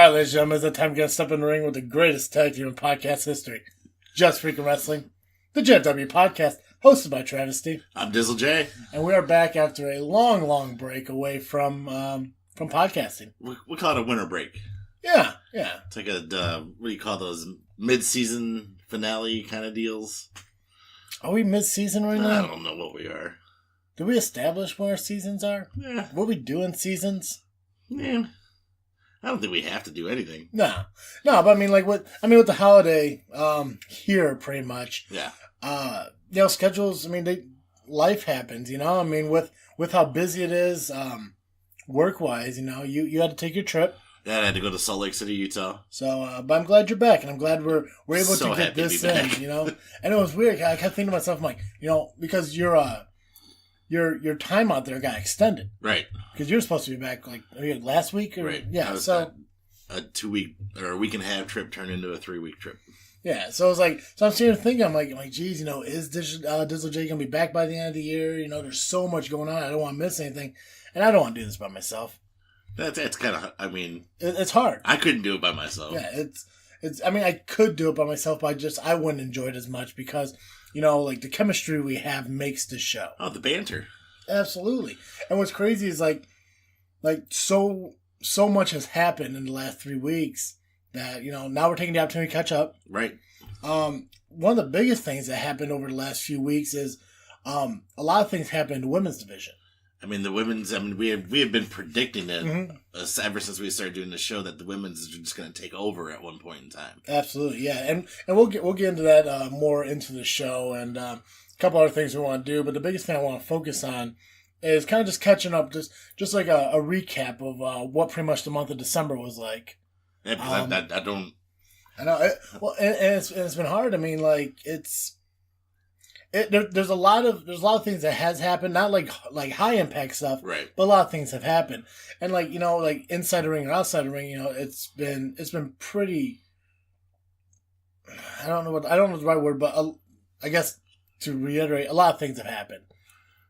All right, ladies and gentlemen, it's that time to get step in the ring with the greatest tag team in podcast history. Just Freaking Wrestling, the JW podcast, hosted by Travesty. I'm Dizzle J. And we are back after a long, long break away from podcasting. We call it a winter break. Yeah. It's like a, what do you call those, mid-season finale kind of deals? Are we mid-season right now? I don't know what we are. Did we establish what our seasons are? Yeah. What we do in seasons? Yeah. I don't think we have to do anything. No, but I mean, with the holiday here, pretty much. Yeah. Schedules. I mean, life happens. I mean, with how busy it is, work wise. You had to take your trip. Yeah, I had to go to Salt Lake City, Utah. So, but I'm glad you're back, and I'm glad we're able So to get this to be in. back. And it was weird. I kept thinking to myself, I'm like, because your time out there got extended. Right. Because you're supposed to be back last week, or right. Yeah. A 2-week or a week and a half trip turned into a 3-week trip. Yeah, so I was like, I'm sitting here thinking, I'm like, geez, is Dizzle J gonna be back by the end of the year? There's so much going on. I don't want to miss anything, and I don't want to do this by myself. That's kind of. I mean, it's hard. I couldn't do it by myself. Yeah, it's. I mean, I could do it by myself, but I wouldn't enjoy it as much because the chemistry we have makes the show. Oh, the banter. Absolutely, and what's crazy is so much has happened in the last 3 weeks that, now we're taking the opportunity to catch up. Right. One of the biggest things that happened over the last few weeks is a lot of things happened in the women's division. I mean, the women's, we have been predicting it Mm-hmm. Ever since we started doing the show that the women's is just going to take over at one point in time. Absolutely, yeah. And we'll get into that more into the show and a couple other things we want to do. But the biggest thing I want to focus on is kind of just catching up, just like a recap of what pretty much the month of December was like. Yeah, because I don't. I know. It's been hard. I mean, there's a lot of things that has happened. Not like high impact stuff, right? But a lot of things have happened. And inside the ring or outside the ring, it's been pretty. I don't know the right word, but I guess to reiterate, a lot of things have happened.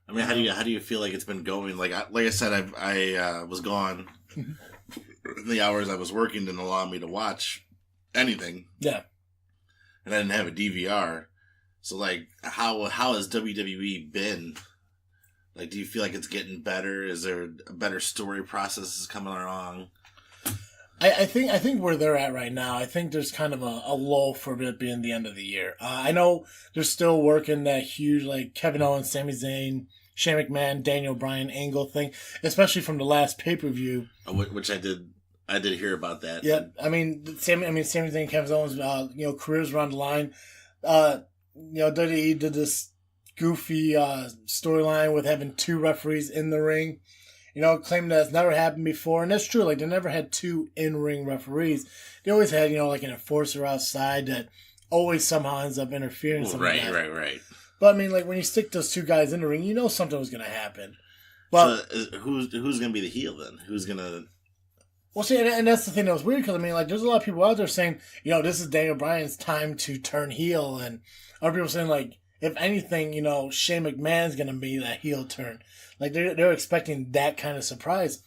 I mean, how do you feel like it's been going? Like I said, I was gone. The hours I was working didn't allow me to watch anything. Yeah. And I didn't have a DVR. So, how has WWE been? Do you feel like it's getting better? Is there a better story process coming along? I think where they're at right now, I think there's kind of a lull for it being the end of the year. I know they're still working that huge, Kevin Owens, Sami Zayn, Shane McMahon, Daniel Bryan angle thing, especially from the last pay-per-view. Which I did hear about that. Yeah, Sami Zayn, Kevin Owens, careers were on the line. WWE did this goofy storyline with having 2 referees in the ring. Claiming that it's never happened before. And that's true. They never had 2 in-ring referees. They always had, an enforcer outside that always somehow ends up interfering. Right. But, when you stick those 2 guys in the ring, something was going to happen. But so who's going to be the heel then? Who's going to... Well, see, and that's the thing that was weird, because, there's a lot of people out there saying, this is Daniel Bryan's time to turn heel, and other people saying, if anything, Shane McMahon's going to be that heel turn. They're expecting that kind of surprise.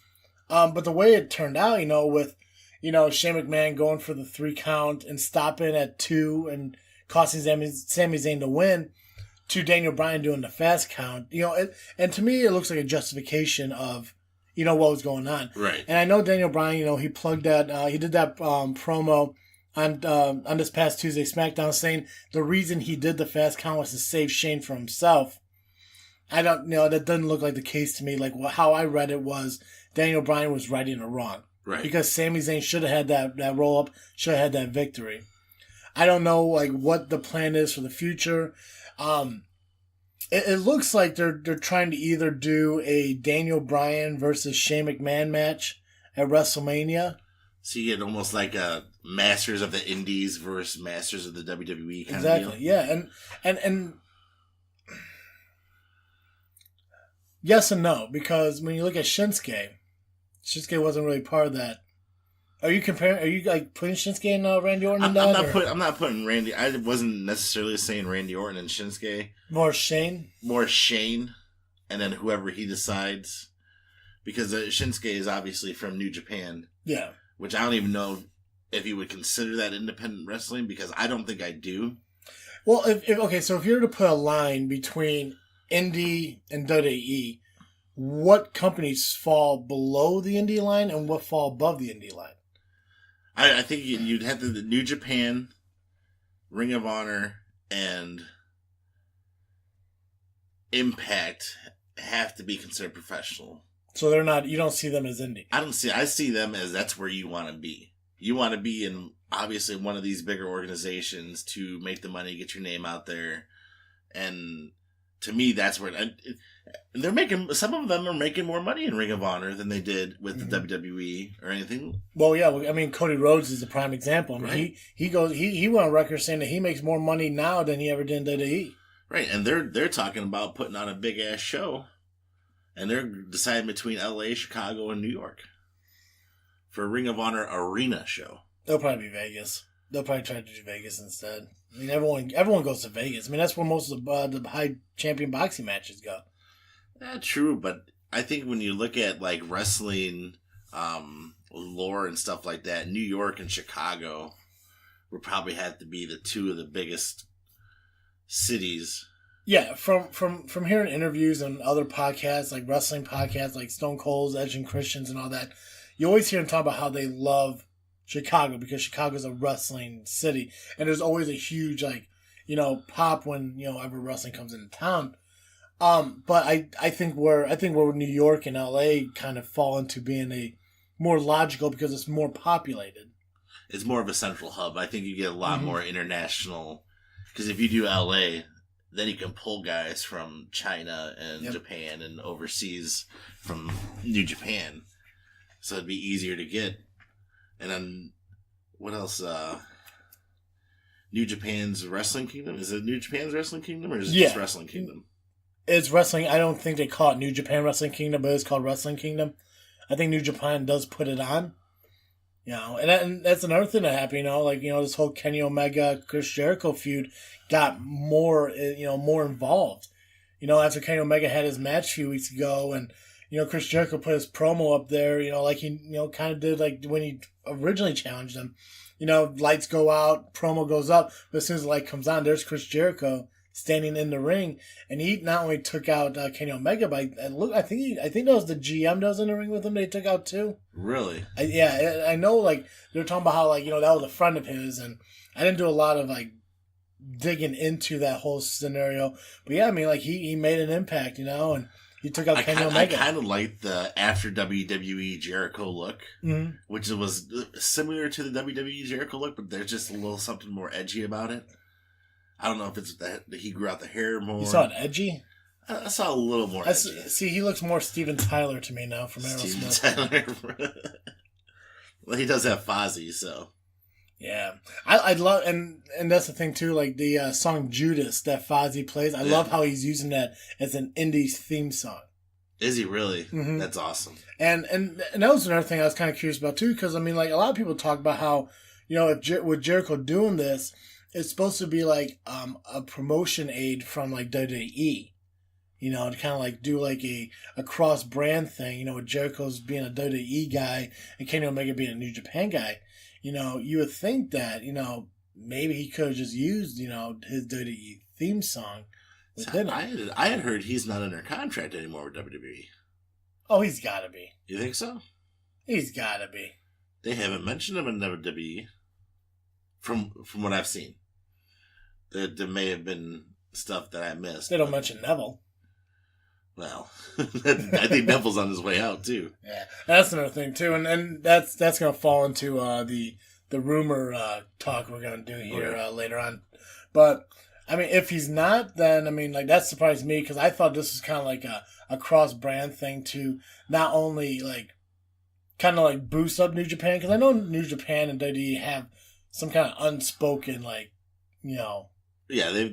But the way it turned out, with, Shane McMahon going for the 3 count and stopping at 2 and costing Sami Zayn to win, to Daniel Bryan doing the fast count, and to me, it looks like a justification of, what was going on. Right. And I know Daniel Bryan, he plugged that, he did that promo on this past Tuesday SmackDown saying the reason he did the fast count was to save Shane from himself. I don't that doesn't look like the case to me. How I read it was Daniel Bryan was righting it wrong. Right. Because Sami Zayn should have had that roll up, should have had that victory. I don't know what the plan is for the future. It looks like they're trying to either do a Daniel Bryan versus Shane McMahon match at WrestleMania. So you get almost like a Masters of the Indies versus Masters of the WWE kind exactly, of deal. Yeah. And yes and no, because when you look at Shinsuke wasn't really part of that. Are you putting Shinsuke and Randy Orton in that? I'm not putting Randy. I wasn't necessarily saying Randy Orton and Shinsuke. More Shane, and then whoever he decides, because Shinsuke is obviously from New Japan. Yeah. which I don't even know if you would consider that independent wrestling, because I don't think I do. Well, so if you were to put a line between indie and WWE, what companies fall below the indie line and what fall above the indie line? I think you'd have the New Japan, Ring of Honor, and Impact have to be considered professional. So they're not. You don't see them as indie. I see them as that's where you want to be. You want to be in obviously one of these bigger organizations to make the money, get your name out there, and to me, that's where they're making. Some of them are making more money in Ring of Honor than they did with the WWE or anything. Well, yeah. I mean, Cody Rhodes is a prime example. I mean, right. he went on record saying that he makes more money now than he ever did in WWE. Right, and they're talking about putting on a big ass show, and they're deciding between LA, Chicago, and New York for a Ring of Honor arena show. They'll probably be Vegas. They'll probably try to do Vegas instead. I mean, everyone goes to Vegas. I mean, that's where most of the high champion boxing matches go. True, but I think when you look at like wrestling lore and stuff like that, New York and Chicago would probably have to be the two of the biggest cities. Yeah, from hearing interviews and other podcasts, like wrestling podcasts, like Stone Cold's, Edge and Christian's and all that, you always hear them talk about how they love Chicago because Chicago's a wrestling city, and there's always a huge pop when ever wrestling comes into town. But I think where New York and LA kind of fall into being a more logical because it's more populated. It's more of a central hub. I think you get a lot more international. Because if you do LA, then you can pull guys from China and Japan and overseas from New Japan. So it'd be easier to get. And then, what else? New Japan's Wrestling Kingdom? Is it New Japan's Wrestling Kingdom or is it just Wrestling Kingdom? It's wrestling. I don't think they call it New Japan Wrestling Kingdom, but it's called Wrestling Kingdom. I think New Japan does put it on. And that's another thing that happened, this whole Kenny Omega, Chris Jericho feud got more involved. After Kenny Omega had his match a few weeks ago and, Chris Jericho put his promo up there, like he, kind of did like when he originally challenged him. Lights go out, promo goes up, but as soon as the light comes on, there's Chris Jericho standing in the ring, and he not only took out Kenny Omega, but I think that was the GM that was in the ring with him. They took out too. Really? I know. Like they're talking about how that was a friend of his, and I didn't do a lot of digging into that whole scenario. But yeah, I mean, he made an impact, and he took out Kenny Omega. I kind of liked the after WWE Jericho look, which was similar to the WWE Jericho look, but there's just a little something more edgy about it. I don't know if it's that he grew out the hair more. You saw it edgy? I saw a little more edgy. See, he looks more Steven Tyler to me now from Aerosmith. Steven Tyler. Well, he does have Fozzy, so. Yeah. I love, and that's the thing too, like the song Judas that Fozzy plays, I love how he's using that as an indie theme song. Is he really? Mm-hmm. That's awesome. And that was another thing I was kind of curious about too, because I mean, a lot of people talk about how, with Jericho doing this, it's supposed to be like a promotion aid from WWE, to kind of do a cross brand thing, with Jericho's being a WWE guy and Kenny Omega being a New Japan guy. You would think that, maybe he could have just used, his WWE theme song within it. I had heard he's not under contract anymore with WWE. Oh, he's got to be. You think so? He's got to be. They haven't mentioned him in WWE from what I've seen. There may have been stuff that I missed. They don't mention Neville. Well, I think Neville's on his way out too. Yeah, that's another thing too, and that's going to fall into the rumor talk we're going to do here later on. But I mean, if he's not, then I mean, that surprised me because I thought this was kind of like a cross brand thing to not only kind of boost up New Japan, because I know New Japan and WWE have some kind of unspoken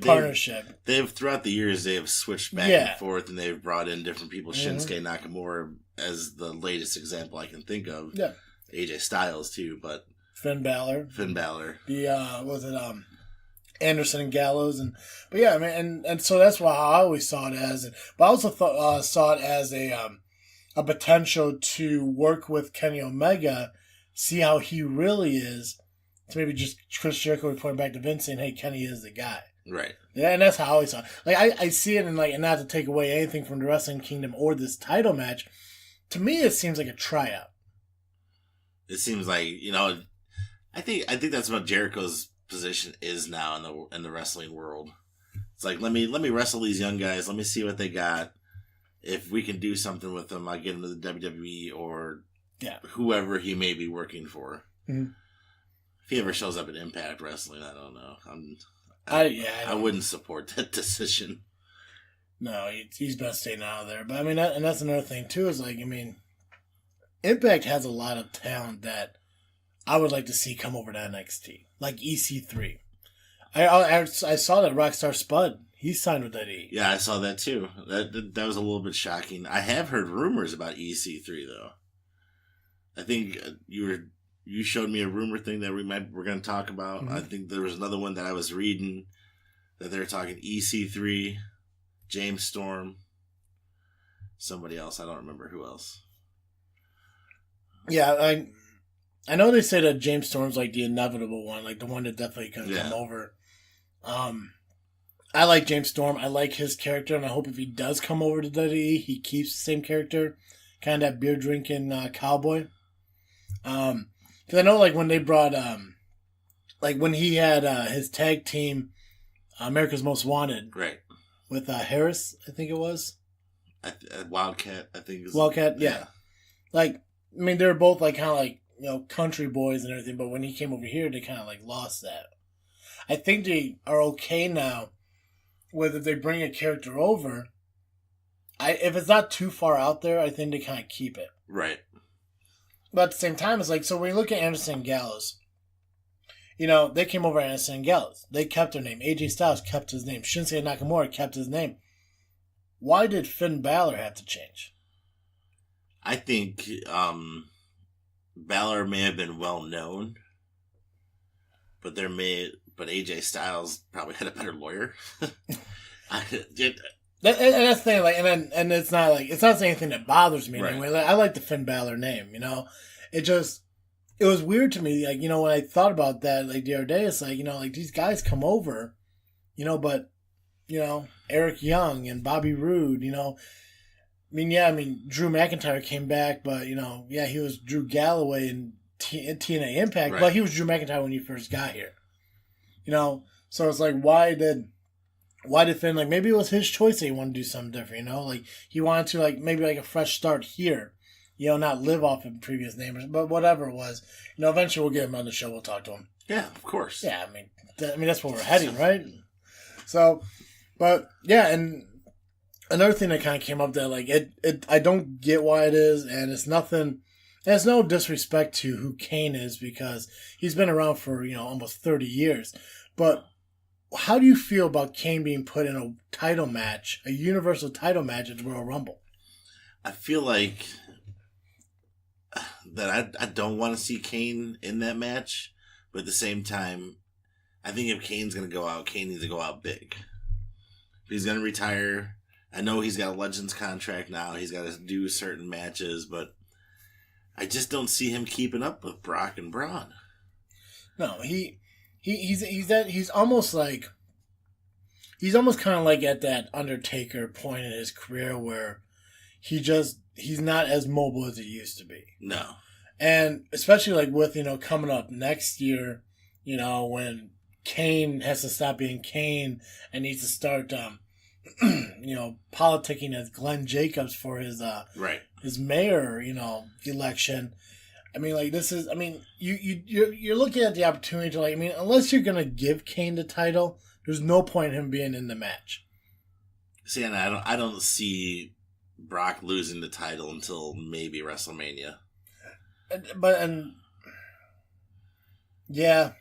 partnership. They've throughout the years they have switched back and forth, and they've brought in different people. Shinsuke Nakamura as the latest example I can think of. Yeah, AJ Styles too, but Finn Balor. The Anderson and Gallows, but yeah, I mean, and so that's why I always saw it as. But I also saw it as a potential to work with Kenny Omega, see how he really is, to maybe just Chris Jericho reporting back to Vince saying, "Hey, Kenny is the guy." Right. Yeah, and that's how I always saw it. Like I see it, and like, and not to take away anything from the Wrestling Kingdom or this title match, to me it seems like a tryout. It seems like, I think that's what Jericho's position is now in the wrestling world. It's like, let me wrestle these young guys. Let me see what they got. If we can do something with them, I'll get them to the WWE or whoever he may be working for. Mm-hmm. If he ever shows up at Impact Wrestling, I don't know. I wouldn't support that decision. No, he's best staying out of there. But I mean, and that's another thing too. Is like, I mean, Impact has a lot of talent that I would like to see come over to NXT, like EC3. I saw that Rockstar Spud. He signed with that E. Yeah, I saw that too. That was a little bit shocking. I have heard rumors about EC3 though. I think you showed me a rumor thing that we're going to talk about. Mm-hmm. I think there was another one that I was reading that they were talking EC3, James Storm, somebody else. I don't remember who else. Yeah, I know they say that James Storm's like the inevitable one, like the one that definitely can come over. I like James Storm. I like his character, and I hope if he does come over to WWE, he keeps the same character, kind of that beer drinking cowboy. Because I know, like when they brought, like when he had his tag team, America's Most Wanted, right, with Harris, I think it was. Wildcat, I think. Wildcat, yeah. Like, I mean, they were both like kind of like, country boys and everything, but when he came over here, they kind of like lost that. I think they are okay now with if they bring a character over. If it's not too far out there, I think they kind of keep it. Right. But at the same time, it's like, so when you look at Anderson and Gallows, they came over Anderson and Gallows. They kept their name. AJ Styles kept his name. Shinsuke Nakamura kept his name. Why did Finn Balor have to change? I think Balor may have been well known, but AJ Styles probably had a better lawyer. And that's the thing, like, and it's not saying anything that bothers me right. anyway. Like, I like the Finn Balor name, It was weird to me, like, when I thought about that, like, the other day, it's like, like, these guys come over, but, Eric Young and Bobby Roode, Drew McIntyre came back, but, he was Drew Galloway in TNA Impact, right. But he was Drew McIntyre when he first got here. So it's like, why did Finn, like, maybe it was his choice that he wanted to do something different, like, he wanted to, like, maybe, like, a fresh start here, not live off of previous names, but whatever it was, eventually we'll get him on the show, we'll talk to him. Yeah, of course. Yeah, I mean, that's where we're heading, right? So, but, yeah, and another thing that kind of came up that, like, I don't get why it is, and it's nothing, and it's no disrespect to who Kane is, because he's been around for, almost 30 years, but how do you feel about Kane being put in a title match, a universal title match at the Royal Rumble? I feel like that I don't want to see Kane in that match, but at the same time, I think if Kane's going to go out, Kane needs to go out big. If he's going to retire, I know he's got a Legends contract now, he's got to do certain matches, but I just don't see him keeping up with Brock and Braun. No, he's almost kind of like at that Undertaker point in his career where he's not as mobile as he used to be. No. And especially like with, coming up next year, when Kane has to stop being Kane and needs to start, politicking as Glenn Jacobs for his, right. his mayor, election. I mean, like, this is, you're looking at the opportunity to, like, unless you're going to give Kane the title, there's no point in him being in the match. See, and I don't see Brock losing the title until maybe WrestleMania. Yeah,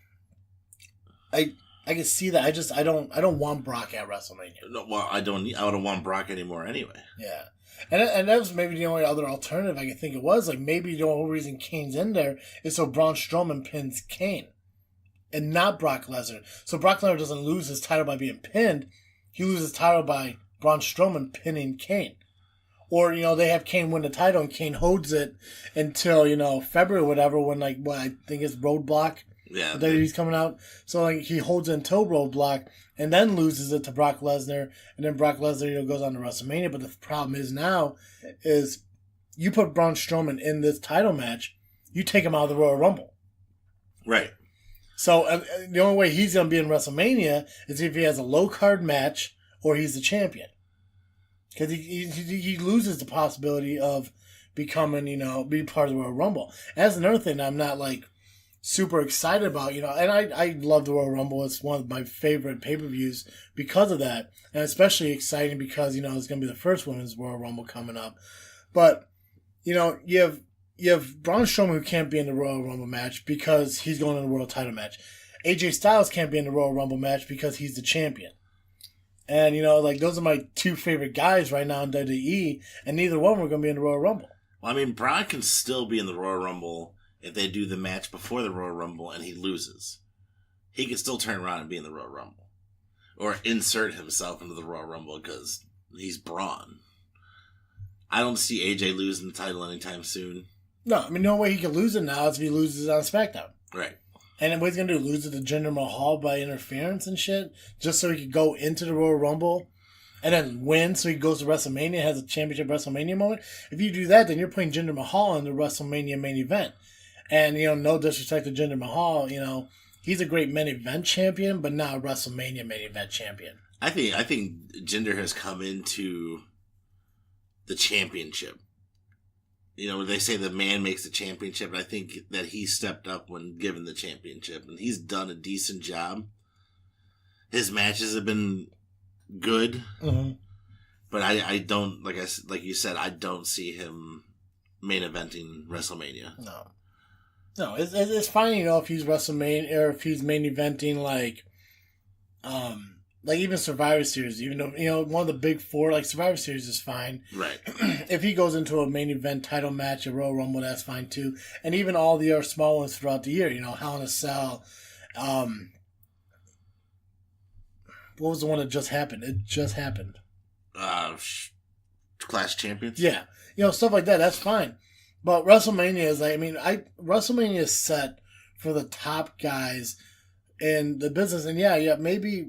I can see that. I don't want Brock at WrestleMania. No, well, I don't want Brock anymore anyway. Yeah. And that was maybe the only other alternative I could think it was. Like, maybe the only reason Kane's in there is so Braun Strowman pins Kane. And not Brock Lesnar. So Brock Lesnar doesn't lose his title by being pinned. He loses his title by Braun Strowman pinning Kane. Or, they have Kane win the title and Kane holds it until, February or whatever when, I think it's Roadblock. Yeah. That he's coming out. So, he holds it until Roadblock and then loses it to Brock Lesnar. And then Brock Lesnar, goes on to WrestleMania. But the problem is now is you put Braun Strowman in this title match, you take him out of the Royal Rumble. Right. So, the only way he's going to be in WrestleMania is if he has a low-card match or he's the champion. Because he loses the possibility of becoming, being part of the Royal Rumble. And that's another thing that I'm not, super excited about, and I love the Royal Rumble. It's one of my favorite pay-per-views because of that. And especially exciting because, it's going to be the first Women's Royal Rumble coming up. But, you have Braun Strowman who can't be in the Royal Rumble match because he's going in the World Title match. AJ Styles can't be in the Royal Rumble match because he's the champion. And, those are my two favorite guys right now in WWE, and neither one were going to be in the Royal Rumble. Well, I mean, Braun can still be in the Royal Rumble if they do the match before the Royal Rumble and he loses. He can still turn around and be in the Royal Rumble. Or insert himself into the Royal Rumble because he's Braun. I don't see AJ losing the title anytime soon. No, I mean, no way he can lose it now is if he loses it on SmackDown. Right. And then what he's going to do, lose it to Jinder Mahal by interference and shit? Just so he could go into the Royal Rumble and then win so he goes to WrestleMania, has a championship WrestleMania moment? If you do that, then you're putting Jinder Mahal in the WrestleMania main event. And, no disrespect to Jinder Mahal, he's a great main event champion, but not a WrestleMania main event champion. I think Jinder has come into the championship. They say the man makes the championship, and I think that he stepped up when given the championship, and he's done a decent job. His matches have been good, but I don't, like you said, I don't see him main eventing WrestleMania. No, it's fine, if he's WrestleMania or if he's main eventing even Survivor Series, even though, one of the big four, Survivor Series is fine. Right. If he goes into a main event title match, a Royal Rumble, that's fine too. And even all the other small ones throughout the year, Hell in a Cell. What was the one that just happened? It just happened. Clash Champions? Yeah. Stuff like that, that's fine. But WrestleMania is WrestleMania is set for the top guys in the business. And yeah, maybe,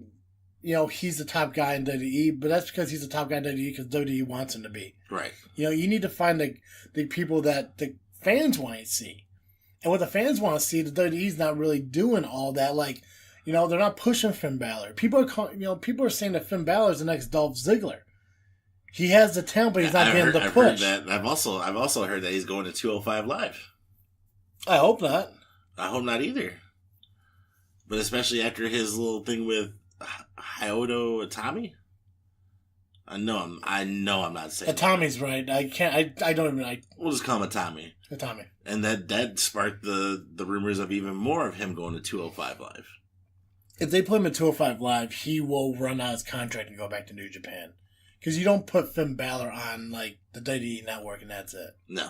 he's the top guy in WWE, but that's because he's the top guy in WWE because WWE wants him to be. Right. You need to find the people that the fans want to see. And what the fans want to see, the WWE's not really doing all that. They're not pushing Finn Balor. People are saying that Finn Balor is the next Dolph Ziggler. He has the talent, but he's not getting the push. I've heard that. I've also heard that he's going to 205 Live. I hope not. I hope not either. But especially after his little thing with Hyoto Itami. I know I'm not saying Itami's that. Right. I can't. I don't even. We'll just call him Itami. Itami. And that sparked the rumors of even more of him going to 205 Live. If they put him at 205 Live, he will run out his contract and go back to New Japan. Because you don't put Finn Balor on the WWE network and that's it. No.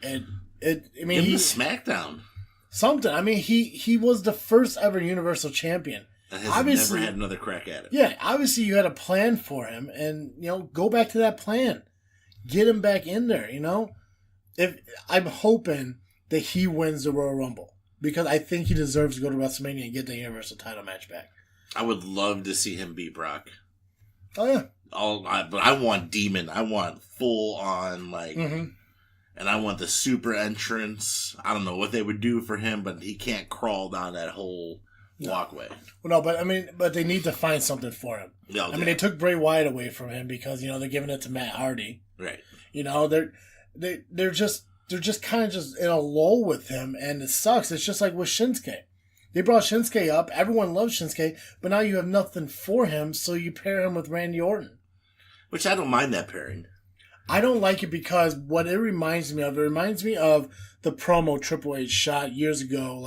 And give him the SmackDown. Something. I mean, he was the first ever Universal Champion. That has never had another crack at it. Yeah, obviously you had a plan for him, and go back to that plan. Get him back in there. If I'm hoping that he wins the Royal Rumble because I think he deserves to go to WrestleMania and get the Universal title match back. I would love to see him beat Brock. Oh yeah. But I want Demon. I want full on and I want the super entrance. I don't know what they would do for him, but he can't crawl down that whole walkway. Well, no, but they need to find something for him. No, they took Bray Wyatt away from him because they're giving it to Matt Hardy. Right. They're just kind of just in a lull with him, and it sucks. It's just like with Shinsuke. They brought Shinsuke up. Everyone loves Shinsuke, but now you have nothing for him, so you pair him with Randy Orton. Which I don't mind that pairing. I don't like it because what it reminds me of the promo Triple H shot years ago,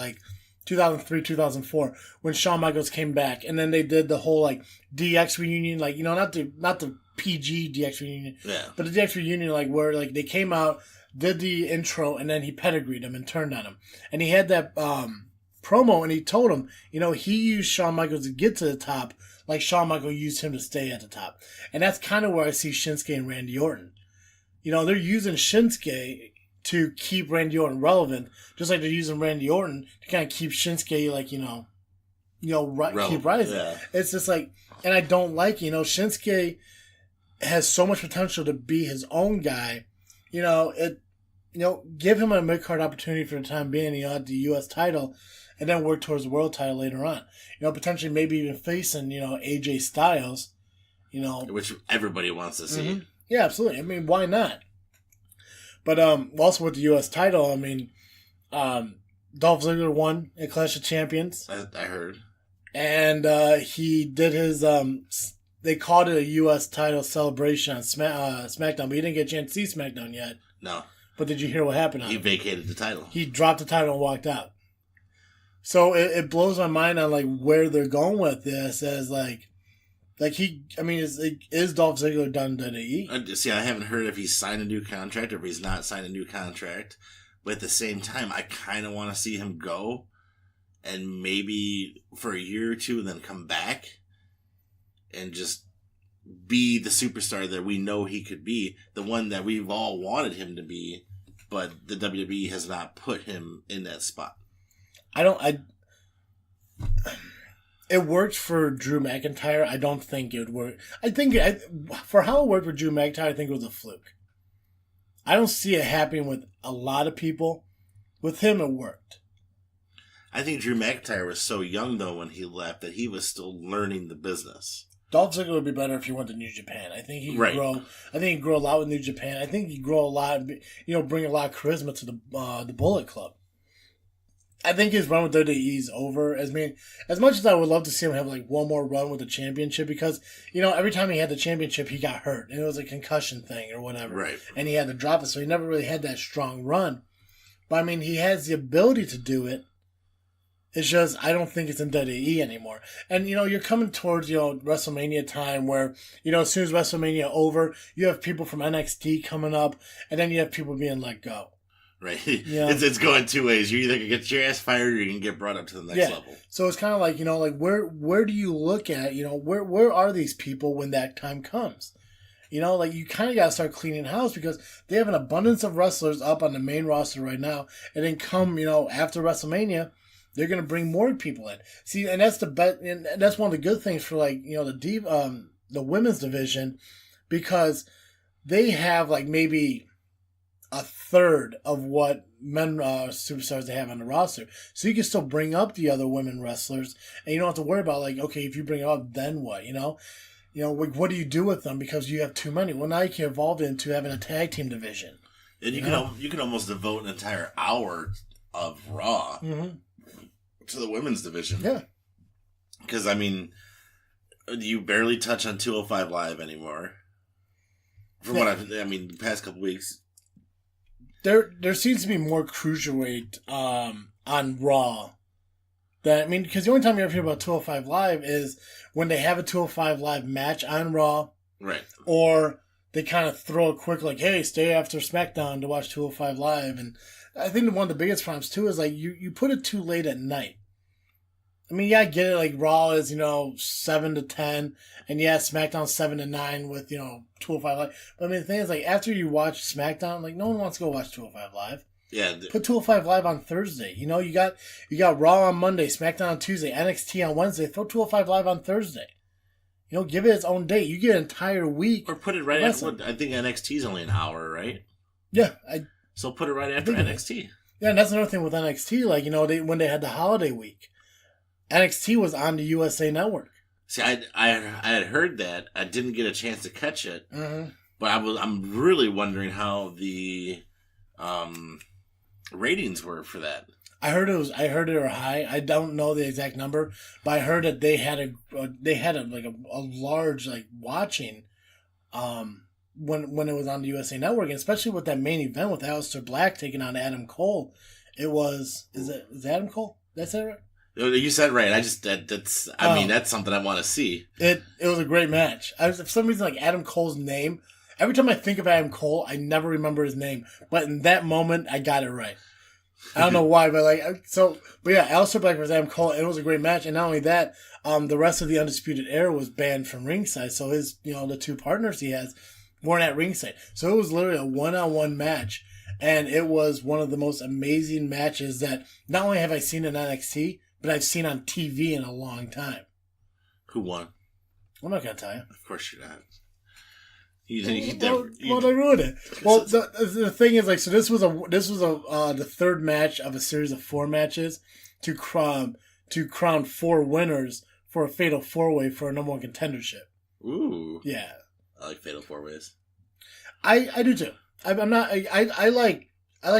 2003, 2004, when Shawn Michaels came back, and then they did the whole DX reunion, not the PG DX reunion, but the DX reunion, where they came out, did the intro, and then he pedigreed him and turned on him, and he had that promo, and he told him, he used Shawn Michaels to get to the top, like Shawn Michaels used him to stay at the top, and that's kind of where I see Shinsuke and Randy Orton. they're using Shinsuke to keep Randy Orton relevant, just like they're using Randy Orton to kind of keep Shinsuke, like, keep rising. Yeah. It's just like, and I don't like, Shinsuke has so much potential to be his own guy. Give him a mid-card opportunity for the time being, at the U.S. title, and then work towards the world title later on. Potentially maybe even facing, AJ Styles, which everybody wants to see. Mm-hmm. Yeah, absolutely. I mean, why not? But also with the U.S. title, I mean, Dolph Ziggler won at Clash of Champions. I heard. And he did his, they called it a U.S. title celebration on SmackDown, but he didn't get a chance to see SmackDown yet. No. But did you hear what happened? He vacated the title. He dropped the title and walked out. So it blows my mind on, like, where they're going with this as, is Dolph Ziggler done WWE? See, I haven't heard if he's signed a new contract or if he's not signed a new contract. But at the same time, I kind of want to see him go and maybe for a year or two and then come back and just be the superstar that we know he could be, the one that we've all wanted him to be, but the WWE has not put him in that spot. It worked for Drew McIntyre. I don't think it would work. For how it worked for Drew McIntyre, I think it was a fluke. I don't see it happening with a lot of people. With him, it worked. I think Drew McIntyre was so young, though, when he left, that he was still learning the business. Dolph Ziggler would be better if he went to New Japan. I think he could grow. I think he'd grow a lot with New Japan. I think he'd grow a lot, bring a lot of charisma to the Bullet Club. I think his run with WWE is over. As much as I would love to see him have like one more run with the championship, because every time he had the championship, he got hurt, and it was a concussion thing or whatever, right? And he had to drop it, so he never really had that strong run. But he has the ability to do it. It's just I don't think it's in WWE anymore. And you're coming towards WrestleMania time, where as soon as WrestleMania over, you have people from NXT coming up, and then you have people being let go. Right. Yeah. It's going two ways. You're either going to get your ass fired or you can get brought up to the next level. So it's kind of like, where do you look at, where are these people when that time comes? You kind of got to start cleaning house, because they have an abundance of wrestlers up on the main roster right now. And then come, after WrestleMania, they're going to bring more people in. See, and that's and that's one of the good things for the women's division, because they have maybe a third of what men superstars they have on the roster. So you can still bring up the other women wrestlers, and you don't have to worry about okay, if you bring it up, then what? What do you do with them, because you have too many? Well, now you can evolve into having a tag team division. And you can almost devote an entire hour of Raw to the women's division. Yeah. Because, you barely touch on 205 Live anymore. From what the past couple weeks. There seems to be more cruiserweight on Raw. Because the only time you ever hear about 205 Live is when they have a 205 Live match on Raw. Right. Or they kind of throw a quick, hey, stay after SmackDown to watch 205 Live. And I think one of the biggest problems, too, is, you put it too late at night. I get it, Raw is, 7 to 10, and SmackDown 7 to 9 with, 205 Live. But the thing is, after you watch SmackDown, no one wants to go watch 205 Live. Yeah. Put 205 Live on Thursday. You got Raw on Monday, SmackDown on Tuesday, NXT on Wednesday. Throw 205 Live on Thursday. Give it its own date. You get an entire week. Or put it right after, I think NXT is only an hour, right? Yeah. So put it right after NXT. Yeah, and that's another thing with NXT, when they had the holiday week. NXT was on the USA Network. See, I had heard that. I didn't get a chance to catch it, but I'm really wondering how the ratings were for that. I heard it were high. I don't know the exact number, but I heard that they had a large watching when it was on the USA Network, and especially with that main event with Aleister Black taking on Adam Cole. It was is it Adam Cole? That's it, right? You said right. That's something I want to see. It was a great match. For some reason, Adam Cole's name. Every time I think of Adam Cole, I never remember his name. But in that moment, I got it right. I don't know why, but Aleister Black versus Adam Cole. It was a great match, and not only that, the rest of the Undisputed Era was banned from ringside. So his, the two partners he has weren't at ringside. So it was literally a one-on-one match. And it was one of the most amazing matches that not only have I seen in NXT, but I've seen on TV in a long time. Who won? I'm not going to tell you. Of course you're not. They ruined it. Well, the thing is, like, so this was the third match of a series of 4 matches to crown 4 winners for a fatal 4-way for a number 1 contendership. Ooh. Yeah. I like fatal 4-ways. I do too. I like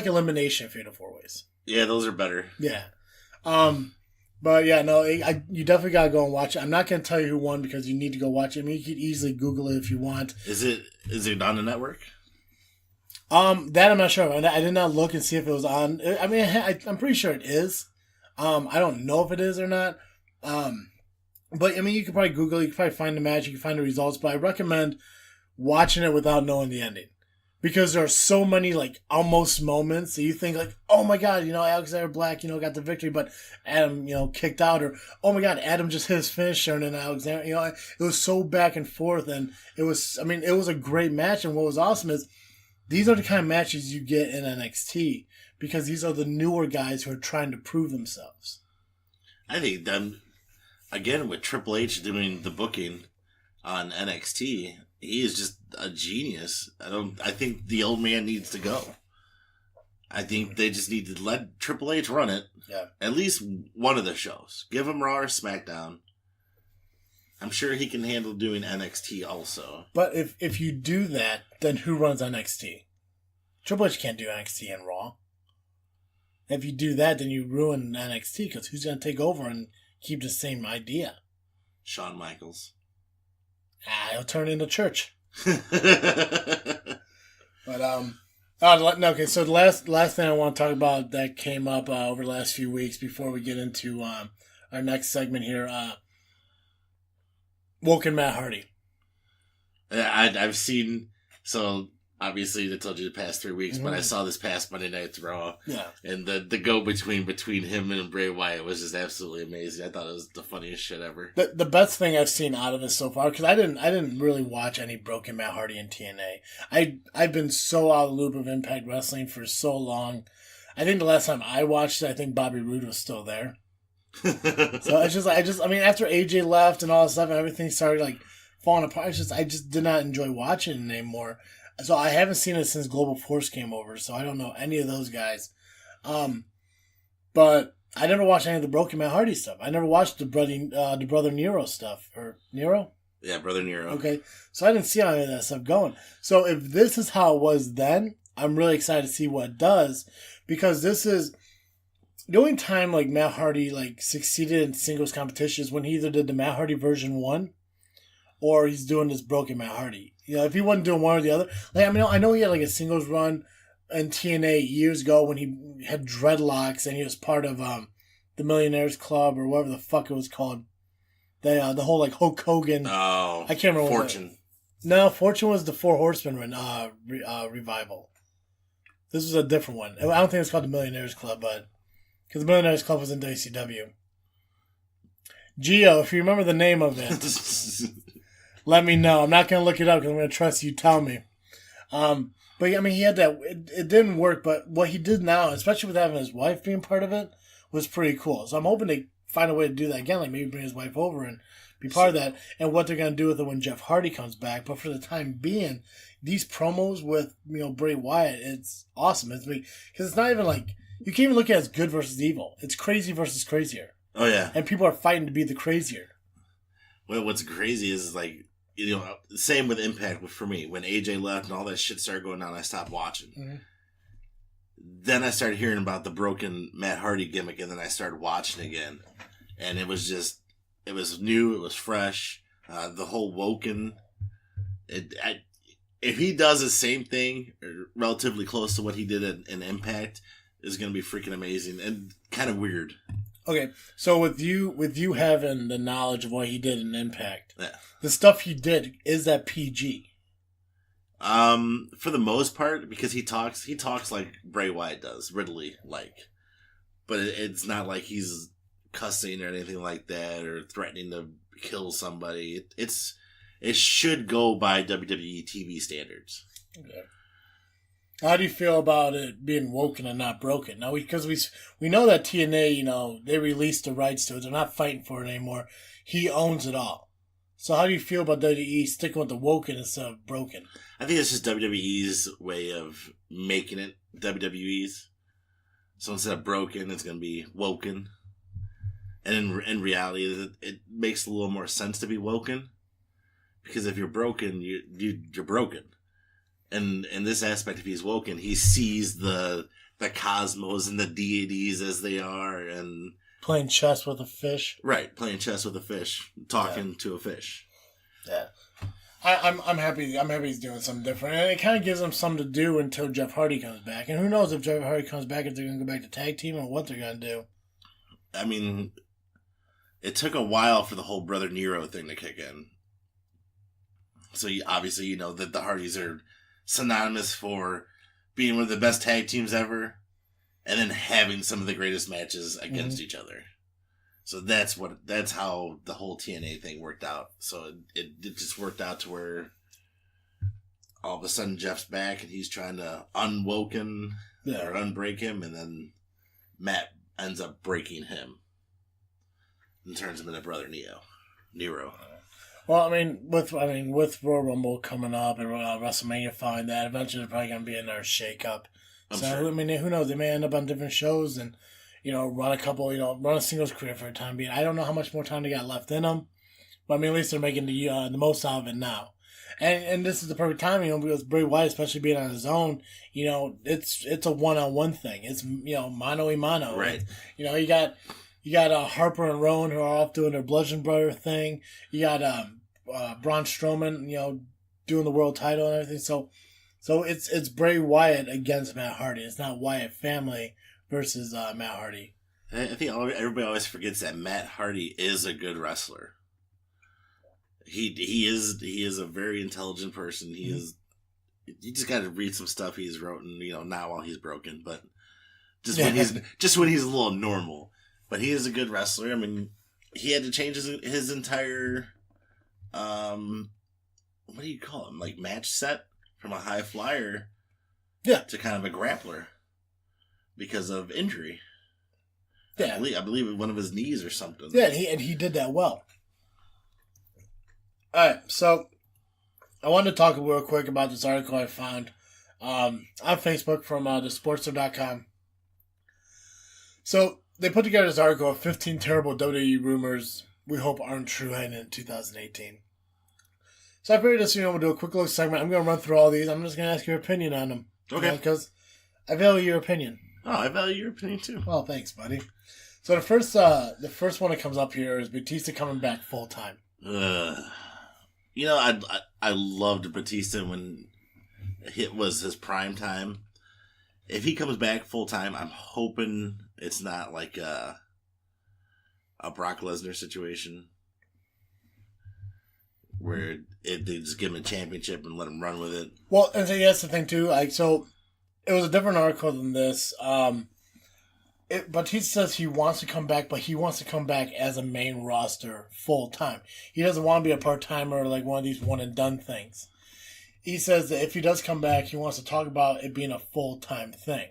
elimination fatal 4-ways. Yeah, those are better. Yeah. But yeah, no, you definitely gotta go and watch it. I'm not gonna tell you who won because you need to go watch it. I mean, you could easily Google it if you want. Is it on the network? That I'm not sure. I did not look and see if it was on. I mean, I'm pretty sure it is. I don't know if it is or not. But I mean, you could probably Google it. You could probably find the match. You can find the results. But I recommend watching it without knowing the ending. Because there are so many, like, almost moments that you think, like, oh my god, Alexander Black, got the victory, but Adam, kicked out. Or, oh my god, Adam just hit his finisher, and then Alexander, it was so back and forth. And it was a great match. And what was awesome is these are the kind of matches you get in NXT. Because these are the newer guys who are trying to prove themselves. I think them, again, with Triple H doing the booking on NXT, he is just a genius. I think the old man needs to go. I think they just need to let Triple H run it. Yeah. At least one of the shows. Give him Raw or SmackDown. I'm sure he can handle doing NXT also. But if you do that, then who runs NXT? Triple H can't do NXT and Raw. If you do that, then you ruin NXT because who's going to take over and keep the same idea? Shawn Michaels. He'll turn into church. But okay. So the last thing I want to talk about that came up over the last few weeks before we get into our next segment here, Woken Matt Hardy. I've seen so. Obviously, I told you the past 3 weeks, but I saw this past Monday Night Raw. Yeah. And the go between him and Bray Wyatt was just absolutely amazing. I thought it was the funniest shit ever. The best thing I've seen out of it so far, because I didn't really watch any Broken Matt Hardy in TNA. I've been so out of the loop of Impact Wrestling for so long. I think the last time I watched it, I think Bobby Roode was still there. So it's just I mean, after AJ left and all that stuff and everything started like falling apart, I just did not enjoy watching it anymore. So I haven't seen it since Global Force came over, so I don't know any of those guys. But I never watched any of the Broken Matt Hardy stuff. I never watched the Brother Nero stuff. Or Nero? Yeah, Brother Nero. Okay, so I didn't see any of that stuff going. So if this is how it was then, I'm really excited to see what it does. Because this is the only time like Matt Hardy like succeeded in singles competitions when he either did the Matt Hardy version 1 or he's doing this Broken Matt Hardy. If he wasn't doing one or the other. Like, I mean, I know he had like a singles run in TNA years ago when he had dreadlocks and he was part of the Millionaires Club or whatever the fuck it was called. The whole like Hulk Hogan. Oh, I can't remember. Fortune. No, Fortune was the Four Horsemen revival. This was a different one. I don't think it's called the Millionaires Club, but because the Millionaires Club was in WCW. Gio, if you remember the name of it. Let me know. I'm not going to look it up because I'm going to trust you tell me. But yeah, I mean, he had that. It didn't work, but what he did now, especially with having his wife being part of it, was pretty cool. So I'm hoping to find a way to do that again, like maybe bring his wife over and be part of that, and what they're going to do with it when Jeff Hardy comes back. But for the time being, these promos with Bray Wyatt, it's awesome. It's because it's not even like you can't even look at it as good versus evil. It's crazy versus crazier. Oh yeah, and people are fighting to be the crazier. Well, what's crazy is like. Same with Impact for me. When AJ left and all that shit started going on, I stopped watching. Mm-hmm. Then I started hearing about the broken Matt Hardy gimmick, and then I started watching again. And it was new, it was fresh. The whole Woken. If he does the same thing, or relatively close to what he did in Impact, is going to be freaking amazing and kind of weird. Okay, so with you having the knowledge of what he did in Impact, yeah. The stuff he did, is that PG? For the most part, because he talks like Bray Wyatt does, Ridley like, but it's not like he's cussing or anything like that or threatening to kill somebody. It's it should go by WWE TV standards. Okay. How do you feel about it being woken and not broken? Now, because we know that TNA, they released the rights to it. They're not fighting for it anymore. He owns it all. So how do you feel about WWE sticking with the woken instead of broken? I think it's just WWE's way of making it WWE's. So instead of broken, it's going to be woken. And in reality, it makes a little more sense to be woken. Because if you're broken, you're broken. And in this aspect, if he's woken, he sees the cosmos and the deities as they are, and playing chess with a fish. Right, playing chess with a fish, talking to a fish. Yeah, I'm happy. I'm happy he's doing something different, and it kind of gives him something to do until Jeff Hardy comes back. And who knows if Jeff Hardy comes back, if they're going to go back to tag team or what they're going to do. I mean, it took a while for the whole Brother Nero thing to kick in. So obviously, you know that the Hardys are synonymous for being one of the best tag teams ever, and then having some of the greatest matches against each other. So that's how the whole TNA thing worked out. So it just worked out to where all of a sudden Jeff's back and he's trying to unwoken or unbreak him, and then Matt ends up breaking him and turns him into Brother Nero. Well, I mean, with Royal Rumble coming up and WrestleMania following that, eventually there's probably going to be another shake-up. Sure. I mean, who knows? They may end up on different shows and, run a singles career for a time being. I don't know how much more time they got left in them, but I mean, at least they're making the most out of it now. And this is the perfect time, because Bray Wyatt, especially being on his own, it's a one-on-one thing. It's, mano-a-mano. Right. You got Harper and Rowan who are off doing their Bludgeon Brother thing. You got Braun Strowman, doing the world title and everything. So it's Bray Wyatt against Matt Hardy. It's not Wyatt family versus Matt Hardy. I think everybody always forgets that Matt Hardy is a good wrestler. He is a very intelligent person. He is. You just got to read some stuff he's written, not while he's broken, but when he's a little normal. But he is a good wrestler. I mean, he had to change his entire, what do you call him? Like match set from a high flyer, to kind of a grappler because of injury. Yeah, I believe one of his knees or something. Yeah, and he did that well. All right, so I wanted to talk real quick about this article I found on Facebook from thesportster.com. So they put together this article of 15 terrible WWE rumors we hope aren't true heading in 2018. So I figured this, we'll do a quick little segment. I'm going to run through all these. I'm just going to ask your opinion on them. Okay. Because I value your opinion. Oh, I value your opinion too. Well, thanks, buddy. So the first one that comes up here is Batista coming back full time. I loved Batista when it was his prime time. If he comes back full time, I'm hoping it's not like a Brock Lesnar situation where they just give him a championship and let him run with it. Well, and so that's the thing too. So it was a different article than this. Batista says he wants to come back, but he wants to come back as a main roster full time. He doesn't want to be a part timer like one of these one and done things. He says that if he does come back, he wants to talk about it being a full time thing.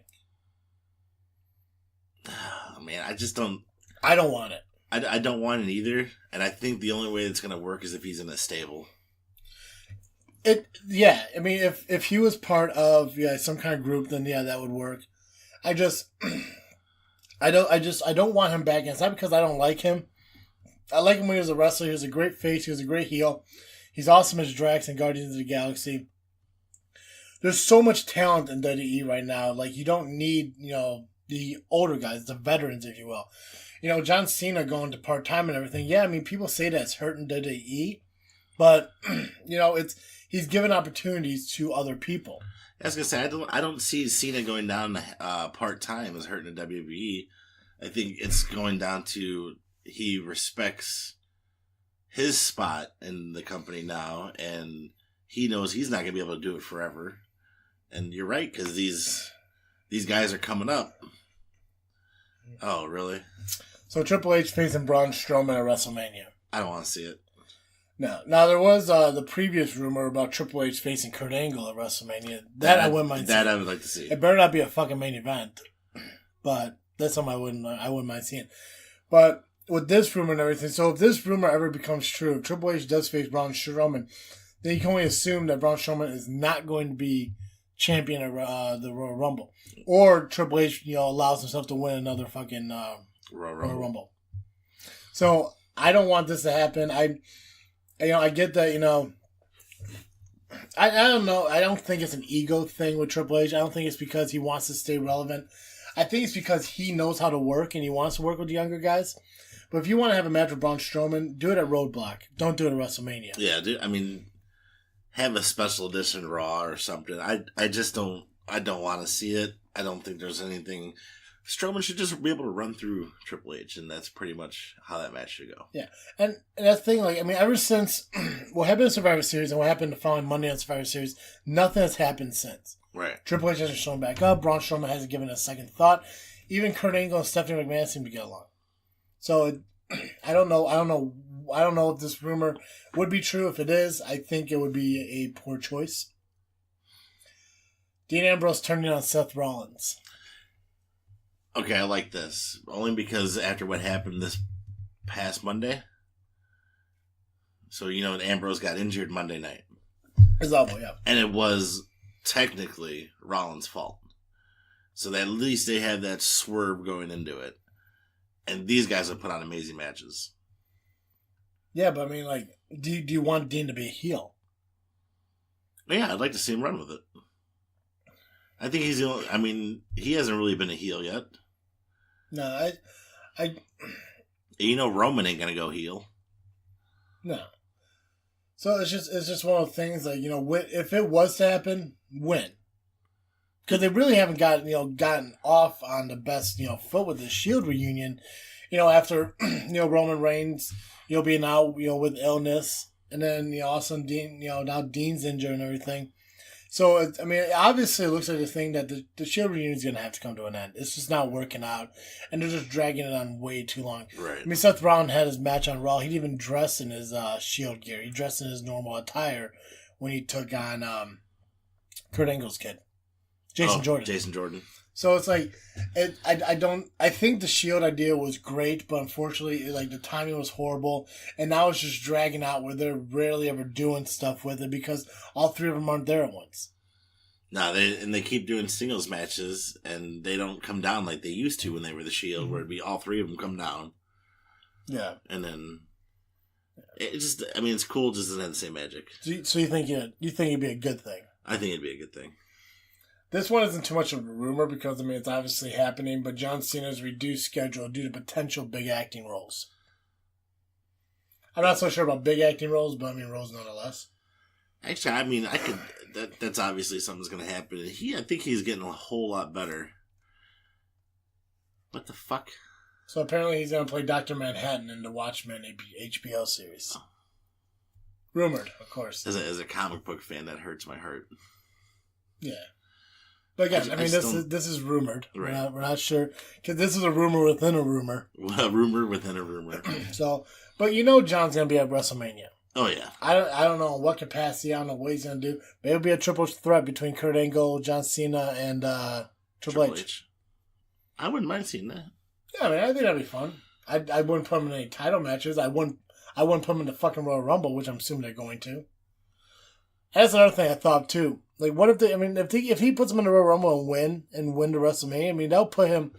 Oh, man, I just don't. I don't want it. I don't want it either, and I think the only way it's going to work is if he's in a stable. I mean, if he was part of some kind of group, then that would work. I don't want him back. And it's not because I don't like him. I like him when he was a wrestler. He was a great face. He was a great heel. He's awesome as Drax in Guardians of the Galaxy. There's so much talent in WWE right now. Like, you don't need, the older guys, the veterans, if you will. John Cena going to part-time and everything. Yeah, I mean, people say that's hurting WWE. But, he's given opportunities to other people. I was going to say, I don't see Cena going down part-time as hurting the WWE. I think it's going down to he respects his spot in the company now, and he knows he's not going to be able to do it forever. And you're right, because these guys are coming up. Oh, really? So Triple H facing Braun Strowman at WrestleMania. I don't want to see it. No. Now, there was the previous rumor about Triple H facing Kurt Angle at WrestleMania. That I wouldn't mind seeing. That I would like to see. It better not be a fucking main event. But that's something I wouldn't mind seeing. But with this rumor and everything, so if this rumor ever becomes true, if Triple H does face Braun Strowman, then you can only assume that Braun Strowman is not going to be champion of the Royal Rumble. Or Triple H, allows himself to win another fucking Royal Rumble. So I don't want this to happen. I get that, I don't know. I don't think it's an ego thing with Triple H. I don't think it's because he wants to stay relevant. I think it's because he knows how to work and he wants to work with the younger guys. But if you want to have a match with Braun Strowman, do it at Roadblock. Don't do it at WrestleMania. Yeah, dude. I mean, have a special edition Raw or something. I just don't. I don't want to see it. I don't think there's anything. Strowman should just be able to run through Triple H, and that's pretty much how that match should go. Yeah, and that's the thing. Ever since what happened in Survivor Series and what happened the following Monday on Survivor Series, nothing has happened since. Right. Triple H hasn't shown back up. Braun Strowman hasn't given it a second thought. Even Kurt Angle and Stephanie McMahon seem to get along. So I don't know if this rumor would be true. If it is, I think it would be a poor choice. Dean Ambrose turning on Seth Rollins. Okay, I like this. Only because after what happened this past Monday. So, Ambrose got injured Monday night. His elbow, yeah. And it was technically Rollins' fault. So that at least they had that swerve going into it. And these guys have put on amazing matches. Yeah, but do you want Dean to be a heel? Yeah, I'd like to see him run with it. I think he's the only... he hasn't really been a heel yet. No, I Roman ain't gonna go heel. No. So it's just one of those things if it was to happen, win. Because they really haven't gotten off on the best foot with the Shield reunion. After Roman Reigns being out with illness, and then also Dean now Dean's injured and everything. So obviously it looks like the thing that the Shield reunion is gonna have to come to an end. It's just not working out, and they're just dragging it on way too long. Right. Seth Rollins had his match on Raw. He didn't even dress in his Shield gear. He dressed in his normal attire when he took on Kurt Angle's kid. Jason Jordan. So it's I think the Shield idea was great, but unfortunately, the timing was horrible, and now it's just dragging out where they're rarely ever doing stuff with it because all three of them aren't there at once. No, they keep doing singles matches, and they don't come down like they used to when they were the Shield, where it'd be all three of them come down. Yeah. And then it just, it's cool, just doesn't have the same magic. So you think it'd be a good thing? I think it'd be a good thing. This one isn't too much of a rumor because, it's obviously happening, but John Cena's reduced schedule due to potential big acting roles. I'm not so sure about big acting roles, but roles nonetheless. Actually, that's obviously something's going to happen. I think he's getting a whole lot better. What the fuck? So apparently he's going to play Dr. Manhattan in the Watchmen HBO series. Oh. Rumored, of course. As a comic book fan, that hurts my heart. Yeah. But again, this is rumored. Right. We're not sure because this is a rumor within a rumor. A rumor within a rumor. So, but John's gonna be at WrestleMania. Oh yeah. I don't know in what capacity. I don't know what he's gonna do. But it'll be a triple threat between Kurt Angle, John Cena, and Triple H. I wouldn't mind seeing that. Yeah, I think that'd be fun. I wouldn't put him in any title matches. I wouldn't put him in the fucking Royal Rumble, which I'm assuming they're going to. That's another thing I thought too. What if if he puts him in the Royal Rumble and win the WrestleMania? That'll put him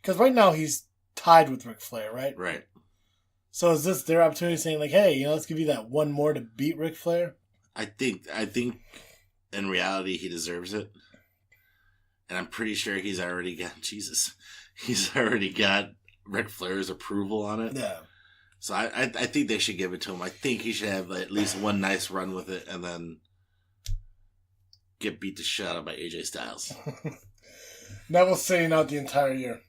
because right now he's tied with Ric Flair, right? Right. So is this their opportunity saying hey, let's give you that one more to beat Ric Flair? I think in reality he deserves it, and I'm pretty sure he's already got Ric Flair's approval on it. Yeah. So I think they should give it to him. I think he should have at least one nice run with it, and then get beat the shit out of by AJ Styles. Neville's sitting out the entire year.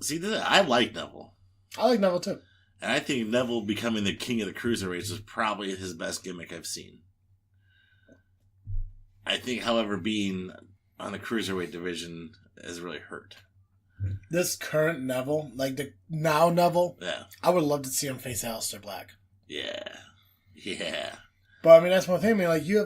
See, I like Neville. I like Neville too. And I think Neville becoming the king of the cruiserweights is probably his best gimmick I've seen. I think, however, being on the cruiserweight division has really hurt. this current Neville, like the now Neville, Yeah. I would love to see him face Aleister Black. Yeah. Yeah. But I mean, that's one thing. I mean, like you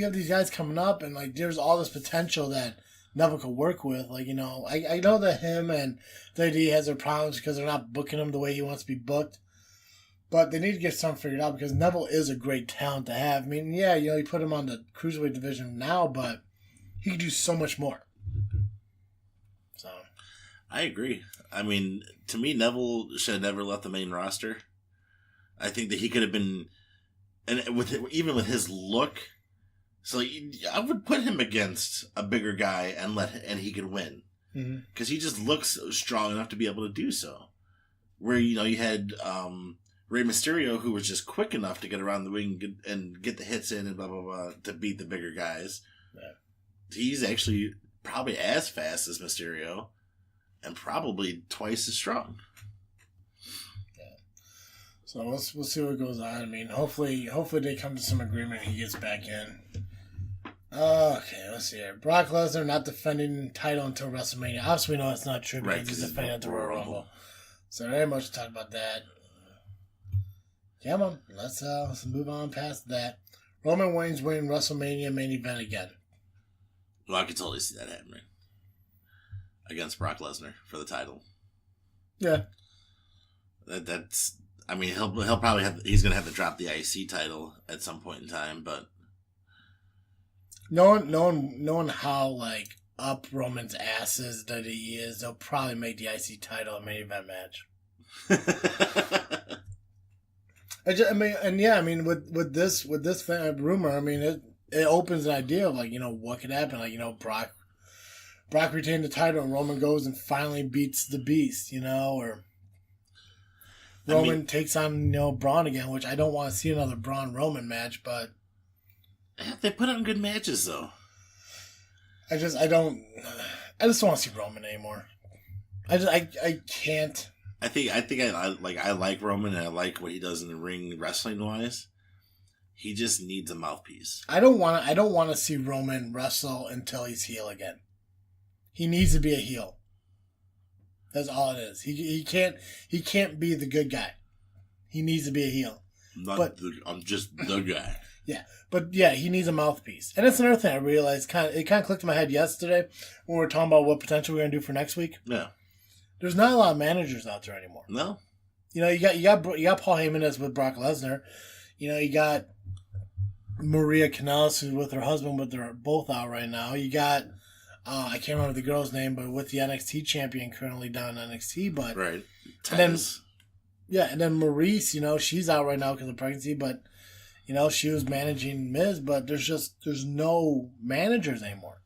have these guys coming up, and like there's all this potential that Neville could work with. Like, you know, I know that him and WWE has their problems because they're not booking him the way he wants to be booked. But they need to get something figured out because Neville is a great talent to have. I mean, yeah, you know, you put him on the cruiserweight division now, but he could do so much more. So, I agree. I mean, to me, Neville should have never left the main roster. I think that he could have been, and even with his look, so I would put him against a bigger guy and he could win because he just looks strong enough to be able to do so. Where you had Rey Mysterio, who was just quick enough to get around the ring and get the hits in and blah, blah, blah, to beat the bigger guys. Yeah. He's actually probably as fast as Mysterio and probably twice as strong. Yeah. So we'll see what goes on. I mean, hopefully they come to some agreement and he gets back in. Okay, let's see here. Brock Lesnar not defending title until WrestleMania. Obviously, we know it's not true because he's defending at the Royal Rumble. So very much to talk about that. Come on, let's move on past that. Roman Reigns winning WrestleMania main event again. Well, I could totally see that happening against Brock Lesnar for the title. Yeah, that's. I mean, he'll probably he's going to have to drop the IC title at some point in time, but knowing how like up Roman's ass is that he is, they'll probably make the IC title a main event match. With this rumor, I mean, it opens an idea of like, you know, what could happen. Like, you know, Brock retained the title and Roman goes and finally beats the Beast, you know, or Roman takes on, you know, Braun again, which I don't want to see another Braun Roman match, but they put on good matches though. I just don't want to see Roman anymore. I can't. I think I like Roman and I like what he does in the ring wrestling wise. He just needs a mouthpiece. I don't want to see Roman wrestle until he's heel again. He needs to be a heel. That's all it is. He can't be the good guy. He needs to be a heel. I'm just the guy. Yeah, but yeah, he needs a mouthpiece. And that's another thing I realized. It kind of clicked in my head yesterday when we were talking about what potential we're gonna do for next week. Yeah. There's not a lot of managers out there anymore. No. You know, you got Paul Heyman as with Brock Lesnar. You know, you got Maria Kanellis who's with her husband, but they're both out right now. You got I can't remember the girl's name, but with the NXT champion currently down in NXT, but right. And then Maurice, you know, she's out right now because of pregnancy, but you know, she was managing Miz, but there's no managers anymore.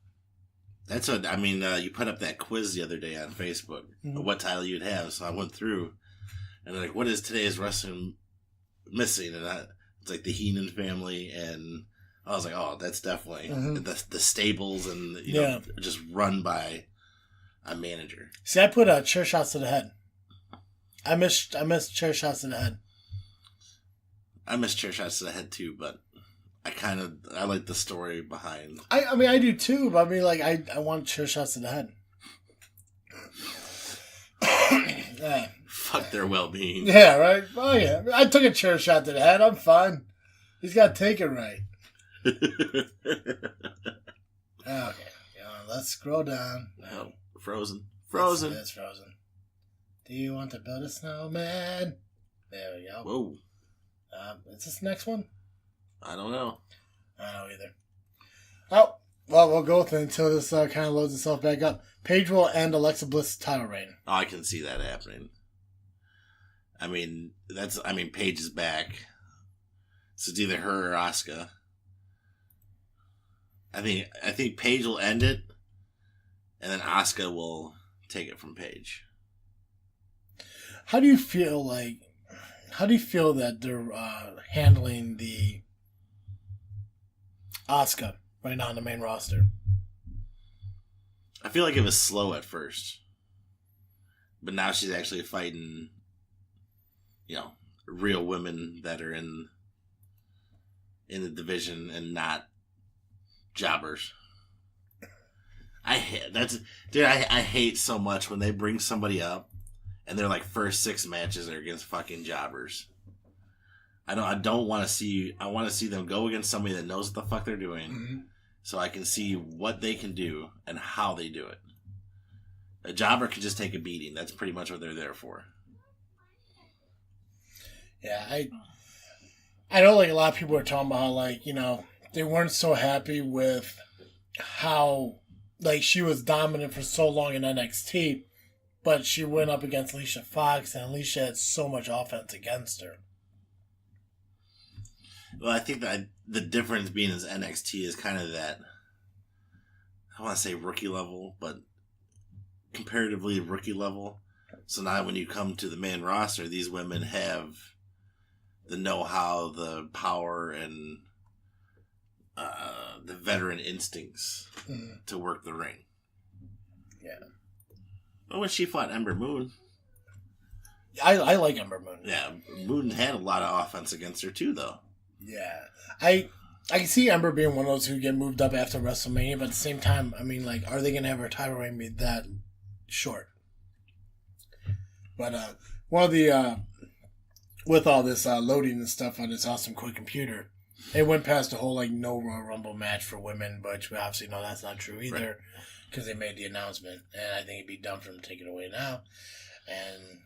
That's what I mean. You put up that quiz the other day on Facebook, what title you'd have. So I went through, and like, what is today's wrestling missing? And it's like the Heenan family, and I was like, oh, that's definitely the stables, and you know, just run by a manager. See, I put chair shots to the head. I missed chair shots to the head. I miss chair shots to the head too, but I like the story behind. I mean, I do too, but I mean, like, I want chair shots to the head. Fuck their well-being. Yeah, right? Oh, yeah. I took a chair shot to the head. I'm fine. He's got to take it right. Okay. Let's scroll down. Oh, Frozen. It's Frozen. Do you want to build a snowman? There we go. Whoa. Is this the next one? I don't know. I don't know either. Oh, well, we'll go with it until this kind of loads itself back up. Paige will end Alexa Bliss's title reign. Oh, I can see that happening. I mean, Paige is back. So it's either her or Asuka. I think Paige will end it, and then Asuka will take it from Paige. How do you feel that they're handling the Asuka right now on the main roster? I feel like it was slow at first, but now she's actually fighting, you know, real women that are in the division and not jobbers. I hate so much when they bring somebody up and their like first 6 matches are against fucking jobbers. I don't want to see. I want to see them go against somebody that knows what the fuck they're doing, so I can see what they can do and how they do it. A jobber can just take a beating. That's pretty much what they're there for. Yeah, I know like a lot of people are talking about how, like, they weren't so happy with how like she was dominant for so long in NXT, but she went up against Alicia Fox and Alicia had so much offense against her. Well, I think that the difference being is NXT is kind of that, I want to say rookie level, but comparatively rookie level. So now when you come to the main roster, these women have the know-how, the power, and the veteran instincts to work the ring. Yeah. But when she fought Ember Moon... I like Ember Moon. Yeah, Moon had a lot of offense against her too, though. Yeah. I can see Ember being one of those who get moved up after WrestleMania, but at the same time, I mean, like, are they going to have her title reign be that short? But one of the... with all this loading and stuff on this awesome quick computer, it went past the whole like no Royal Rumble match for women, but we obviously know that's not true either because they made the announcement, and I think it'd be dumb for them to take it away now. And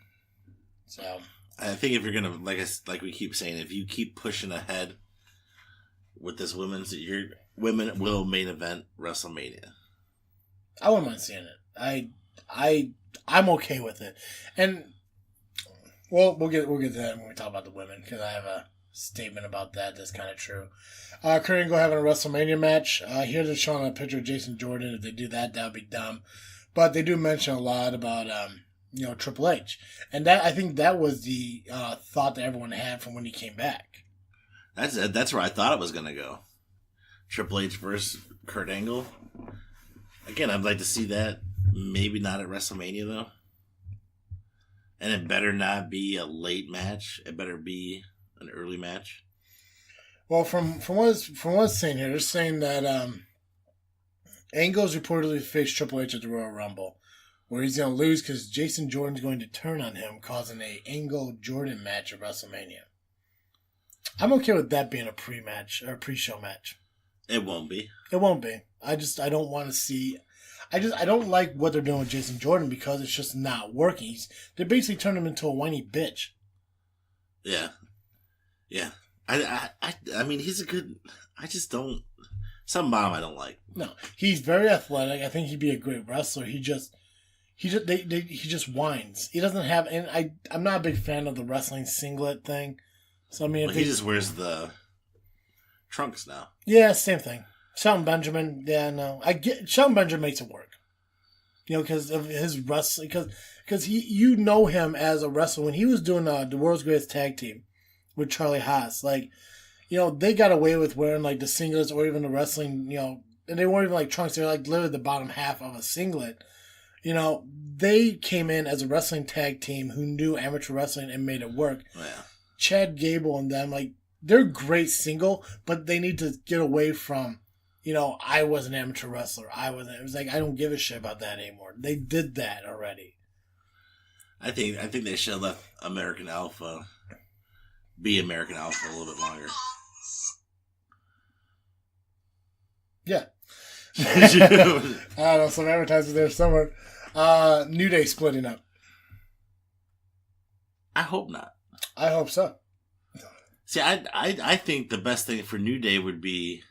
so I think if you're gonna like we keep saying, if you keep pushing ahead with this your women will main event WrestleMania. I wouldn't mind seeing it. I'm okay with it, and. Well, we'll get to that when we talk about the women, because I have a statement about that that's kind of true. Kurt Angle having a WrestleMania match. Here they're showing a picture of Jason Jordan. If they do that, that would be dumb. But they do mention a lot about, Triple H. And that I think that was the thought that everyone had from when he came back. That's where I thought it was going to go. Triple H versus Kurt Angle. Again, I'd like to see that. Maybe not at WrestleMania, though. And it better not be a late match. It better be an early match. Well, from what it's saying here, they're saying that Angle's reportedly faced Triple H at the Royal Rumble, where he's going to lose because Jason Jordan's going to turn on him, causing a Angle-Jordan match at WrestleMania. I'm okay with that being a pre-match or a pre-show match. It won't be. It won't be. I don't want to see... I don't like what they're doing with Jason Jordan because it's just not working. They basically turned him into a whiny bitch. Yeah. Yeah. I mean, he's a good... I just don't... Something about him I don't like. No. He's very athletic. I think he'd be a great wrestler. He just whines. He doesn't have... And I'm not a big fan of the wrestling singlet thing. So, I mean... he just wears the trunks now. Yeah, same thing. Shelton Benjamin, yeah, no. Shelton Benjamin makes it work. Because of his wrestling. Because you know him as a wrestler. When he was doing the World's Greatest Tag Team with Charlie Haas, they got away with wearing, the singlets or even the wrestling, and they weren't even, trunks. They were, literally the bottom half of a singlet. They came in as a wrestling tag team who knew amateur wrestling and made it work. Oh, yeah. Chad Gable and them, they're great single, but they need to get away from... I was an amateur wrestler. It was I don't give a shit about that anymore. They did that already. I think they should have left American Alpha be American Alpha a little bit longer. Yeah. I don't know, some advertisers there somewhere. New Day splitting up. I hope not. I hope so. See, I think the best thing for New Day would be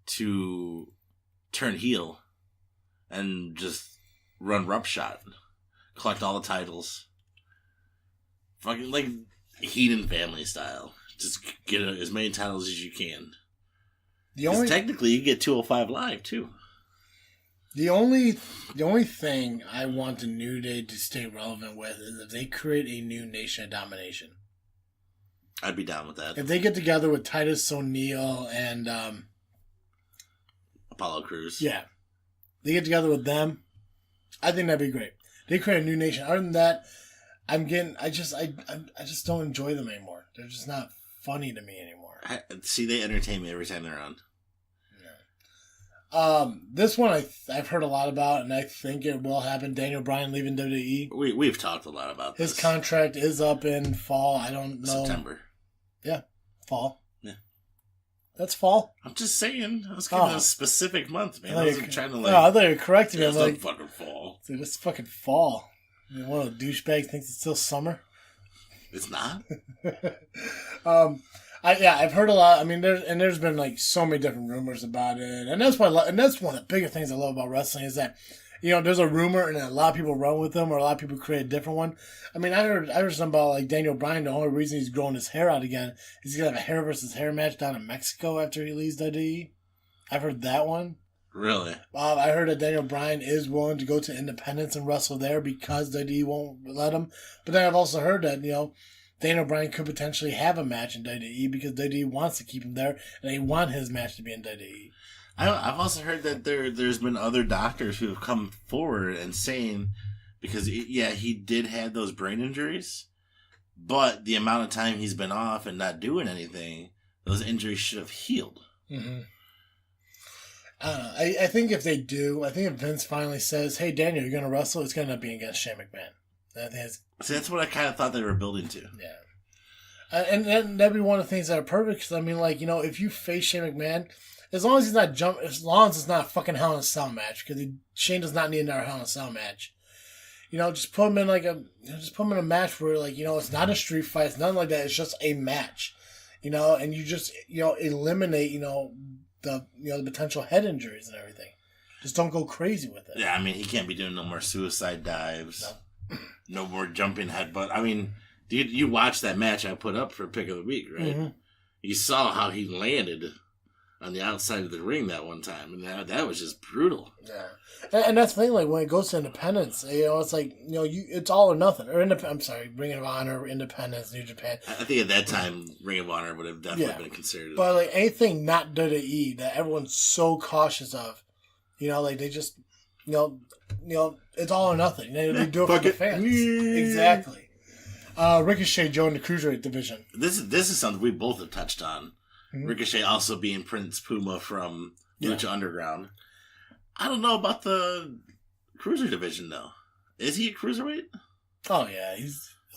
to turn heel and just run roughshod, collect all the titles, fucking like Heenan family style. Just get as many titles as you can. Technically, you get 205 Live too. The only thing I want the New Day to stay relevant with is if they create a new Nation of Domination. I'd be down with that. If they get together with Titus O'Neil and Apollo Crews. Yeah. They get together with them. I think that'd be great. They create a new nation. Other than that, I just don't enjoy them anymore. They're just not funny to me anymore. They entertain me every time they're on. This one I've heard a lot about, and I think it will happen. Daniel Bryan leaving WWE. We've talked a lot about this. His contract is up in fall. I don't know. September. Yeah, fall. Yeah. That's fall? I'm just saying. I was giving a specific month, man. I wasn't trying to I thought you were correcting me. It's not fucking fall. Dude, it's fucking fall. I mean, one of the douchebags thinks it's still summer. It's not? I've heard a lot. I mean, there's been like so many different rumors about it, and that's one of the bigger things I love about wrestling is that, you know, there's a rumor and a lot of people run with them, or a lot of people create a different one. I mean, I heard something about like Daniel Bryan. The only reason he's growing his hair out again is he's gonna have a hair versus hair match down in Mexico after he leaves WWE. I've heard that one. Really? I heard that Daniel Bryan is willing to go to Independence and wrestle there because WWE won't let him. But then I've also heard that, you know, Daniel Bryan could potentially have a match in WWE because WWE wants to keep him there, and they want his match to be in WWE. I've also heard that there's been other doctors who have come forward and saying, because, he did have those brain injuries, but the amount of time he's been off and not doing anything, those injuries should have healed. Mm-hmm. I think if they do, I think if Vince finally says, hey, Daniel, you're going to wrestle, it's going to be against Shane McMahon. See, that's what I kind of thought they were building to. Yeah. And that'd be one of the things that are perfect. Because, I mean, like, you know, if you face Shane McMahon, as long as it's not a fucking Hell in a Cell match, because Shane does not need another Hell in a Cell match. You know, just put him in a match where, like, you know, it's not a street fight, it's nothing like that. It's just a match, you know, and you just, you know, eliminate, you know, the potential head injuries and everything. Just don't go crazy with it. Yeah, I mean, he can't be doing no more suicide dives, no more jumping headbutt. I mean, you watched that match I put up for Pick of the Week, right? Mm-hmm. You saw how he landed on the outside of the ring that one time, and that was just brutal. Yeah, and that's the thing. Like when it goes to Independence, you know, it's like, you know, it's all or nothing. Or I'm sorry, Ring of Honor, Independence, New Japan. I think at that time, Ring of Honor would have definitely been considered. But like anything not WWE that everyone's so cautious of, you know, like they just, you know, it's all or nothing. They do it for the fans. Exactly. Ricochet joined the Cruiserweight division. This is something we both have touched on. Mm-hmm. Ricochet also being Prince Puma from Lucha Underground. I don't know about the Cruiser division, though. Is he a Cruiserweight? Oh, yeah.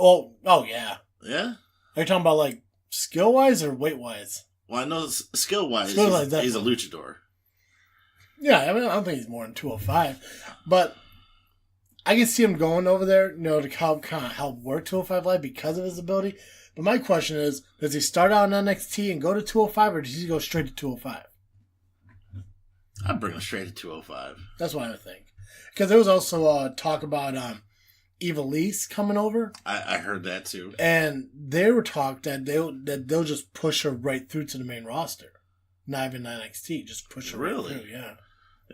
Oh, yeah. Yeah? Are you talking about, like, skill-wise or weight-wise? Well, I know skill-wise, he's a luchador. Yeah, I mean, I don't think he's more than 205. But I can see him going over there, you know, to help work 205 Live because of his ability. But my question is, does he start out in NXT and go to 205, or does he go straight to 205? I'd bring him straight to 205. That's what I would think. Because there was also talk about Ivelisse coming over. I heard that too. And they were talk that they'll just push her right through to the main roster. Not even NXT, just push her right through, yeah.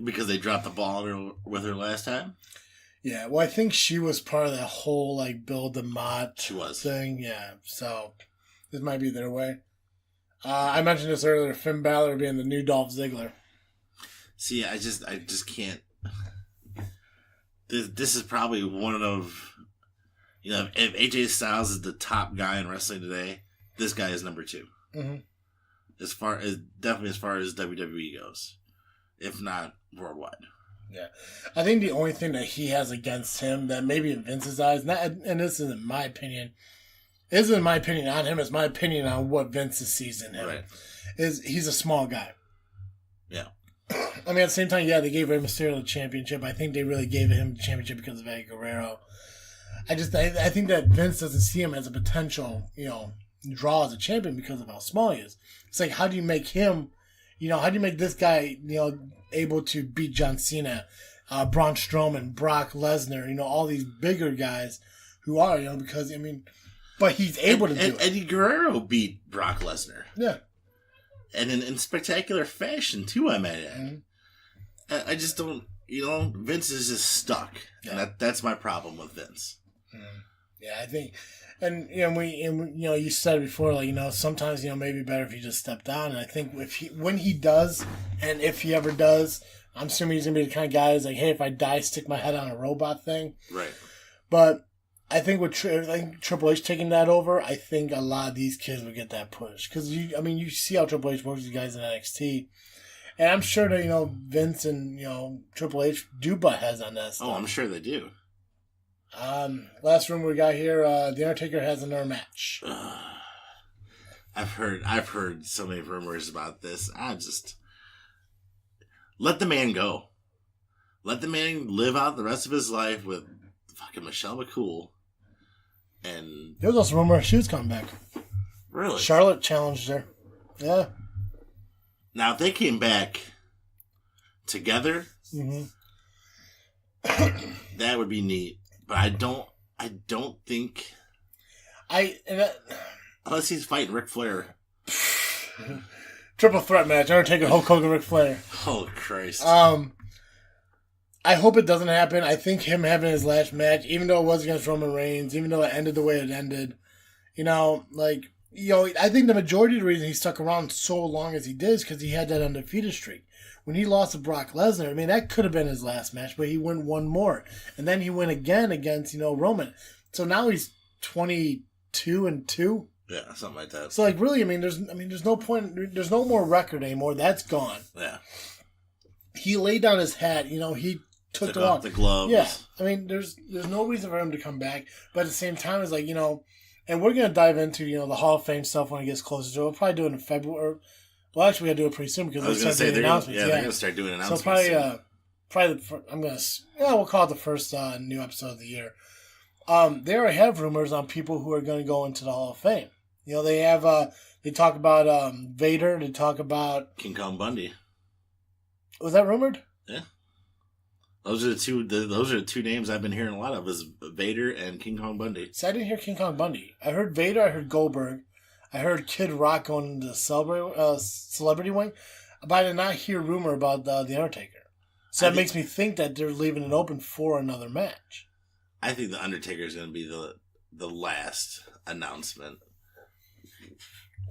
Because they dropped the ball with her last time? Yeah, well, I think she was part of that whole, like, build the mod thing. Yeah, so this might be their way. I mentioned this earlier, Finn Balor being the new Dolph Ziggler. See, I just can't. This is probably one of, you know, if AJ Styles is the top guy in wrestling today, this guy is number 2. Mm-hmm. Definitely as far as WWE goes, if not worldwide. Yeah, I think the only thing that he has against him that maybe in Vince's eyes, and this isn't my opinion, isn't my opinion on him, it's my opinion on what Vince sees in him, right, is he's a small guy. Yeah. I mean, at the same time, yeah, they gave Rey Mysterio the championship. I think they really gave him the championship because of Eddie Guerrero. I think that Vince doesn't see him as a potential, you know, draw as a champion because of how small he is. It's like, how do you make him, you know, how do you make this guy, you know, able to beat John Cena, Braun Strowman, Brock Lesnar, you know, all these bigger guys who are, you know, because, I mean, but he's able to do it. Eddie Guerrero beat Brock Lesnar. Yeah. And in spectacular fashion, too, I might add. Mm-hmm. I just don't, you know, Vince is just stuck. Yeah. And that's my problem with Vince. Mm-hmm. Yeah, I think, and, you know, you know, you said before, like, you know, sometimes, you know, maybe better if he just stepped down. And I think when he does, and if he ever does, I'm assuming he's going to be the kind of guy who's like, hey, if I die, stick my head on a robot thing. Right. But I think with Triple H taking that over, I think a lot of these kids would get that push. Because, you see how Triple H works with guys in NXT. And I'm sure that, Vince and, Triple H do butt heads on that stuff. Oh, I'm sure they do. Last rumor we got here, The Undertaker has another match. I've heard so many rumors about this. Let the man go. Let the man live out the rest of his life with fucking Michelle McCool. And there was also a rumor she was coming back. Really? Charlotte challenged her. Yeah. Now, if they came back together, that would be neat. But I don't think. Unless he's fighting Ric Flair. Triple threat match. Undertaker, Hulk Hogan, Ric Flair. Oh, Christ. I hope it doesn't happen. I think him having his last match, even though it was against Roman Reigns, even though it ended the way it ended, I think the majority of the reason he stuck around so long as he did is because he had that undefeated streak. When he lost to Brock Lesnar, I mean, that could have been his last match, but he won one more. And then he went again against, Roman. So now he's 22-2. Yeah, something like that. So, really, there's no point. There's no more record anymore. That's gone. Yeah. He laid down his hat. He took off the gloves. Yeah. There's no reason for him to come back. But at the same time, it's and we're going to dive into, the Hall of Fame stuff when it gets closer to it. We'll probably do it in February. Well, actually, we got to do it pretty soon because they're going to doing announcements. They're going to start doing announcements. So we'll call it the first new episode of the year. They already have rumors on people who are going to go into the Hall of Fame. They have, they talk about Vader. They talk about King Kong Bundy. Was that rumored? Yeah. Those are the two names I've been hearing a lot of is Vader and King Kong Bundy. So I didn't hear King Kong Bundy. I heard Vader. I heard Goldberg. I heard Kid Rock going into the celebrity wing. But I did not hear rumor about the Undertaker. So that makes me think that they're leaving it open for another match. I think the Undertaker is going to be the last announcement.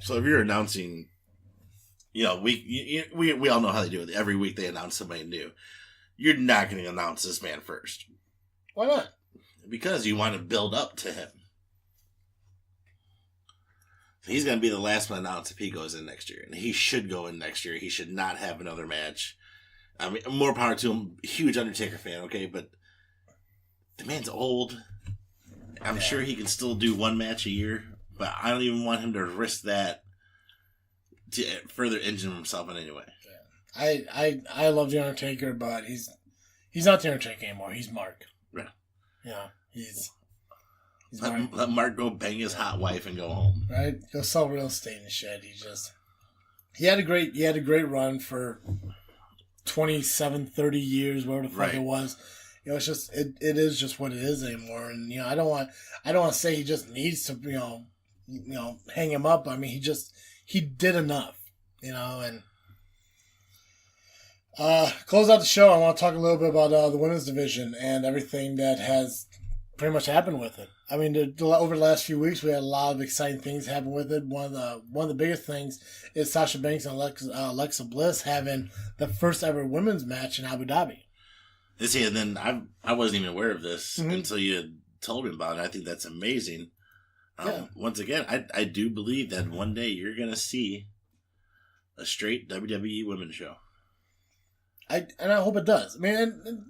So if you're announcing, we all know how they do it. Every week they announce somebody new. You're not going to announce this man first. Why not? Because you want to build up to him. He's going to be the last one announced if he goes in next year. And he should go in next year. He should not have another match. I mean, more power to him. Huge Undertaker fan, okay? But the man's old. I'm sure he can still do one match a year. But I don't even want him to risk that to further injure himself in any way. Yeah. I love The Undertaker, but he's not The Undertaker anymore. He's Mark. Yeah. Yeah, he's let Mark go bang his hot wife and go home. Right? Go sell real estate and shit. He had a great run for 27, 30 years, whatever the fuck it was. It's just it is just what it is anymore. And I don't want to say he just needs to hang him up. I mean, he did enough, and close out the show. I want to talk a little bit about the women's division and everything that has pretty much happened with it. I mean, over the last few weeks, we had a lot of exciting things happen with it. One of the biggest things is Sasha Banks and Alexa Bliss having the first ever women's match in Abu Dhabi. See, and then I wasn't even aware of this until you had told me about it. I think that's amazing. Once again, I do believe that one day you're going to see a straight WWE women's show. I hope it does. I mean,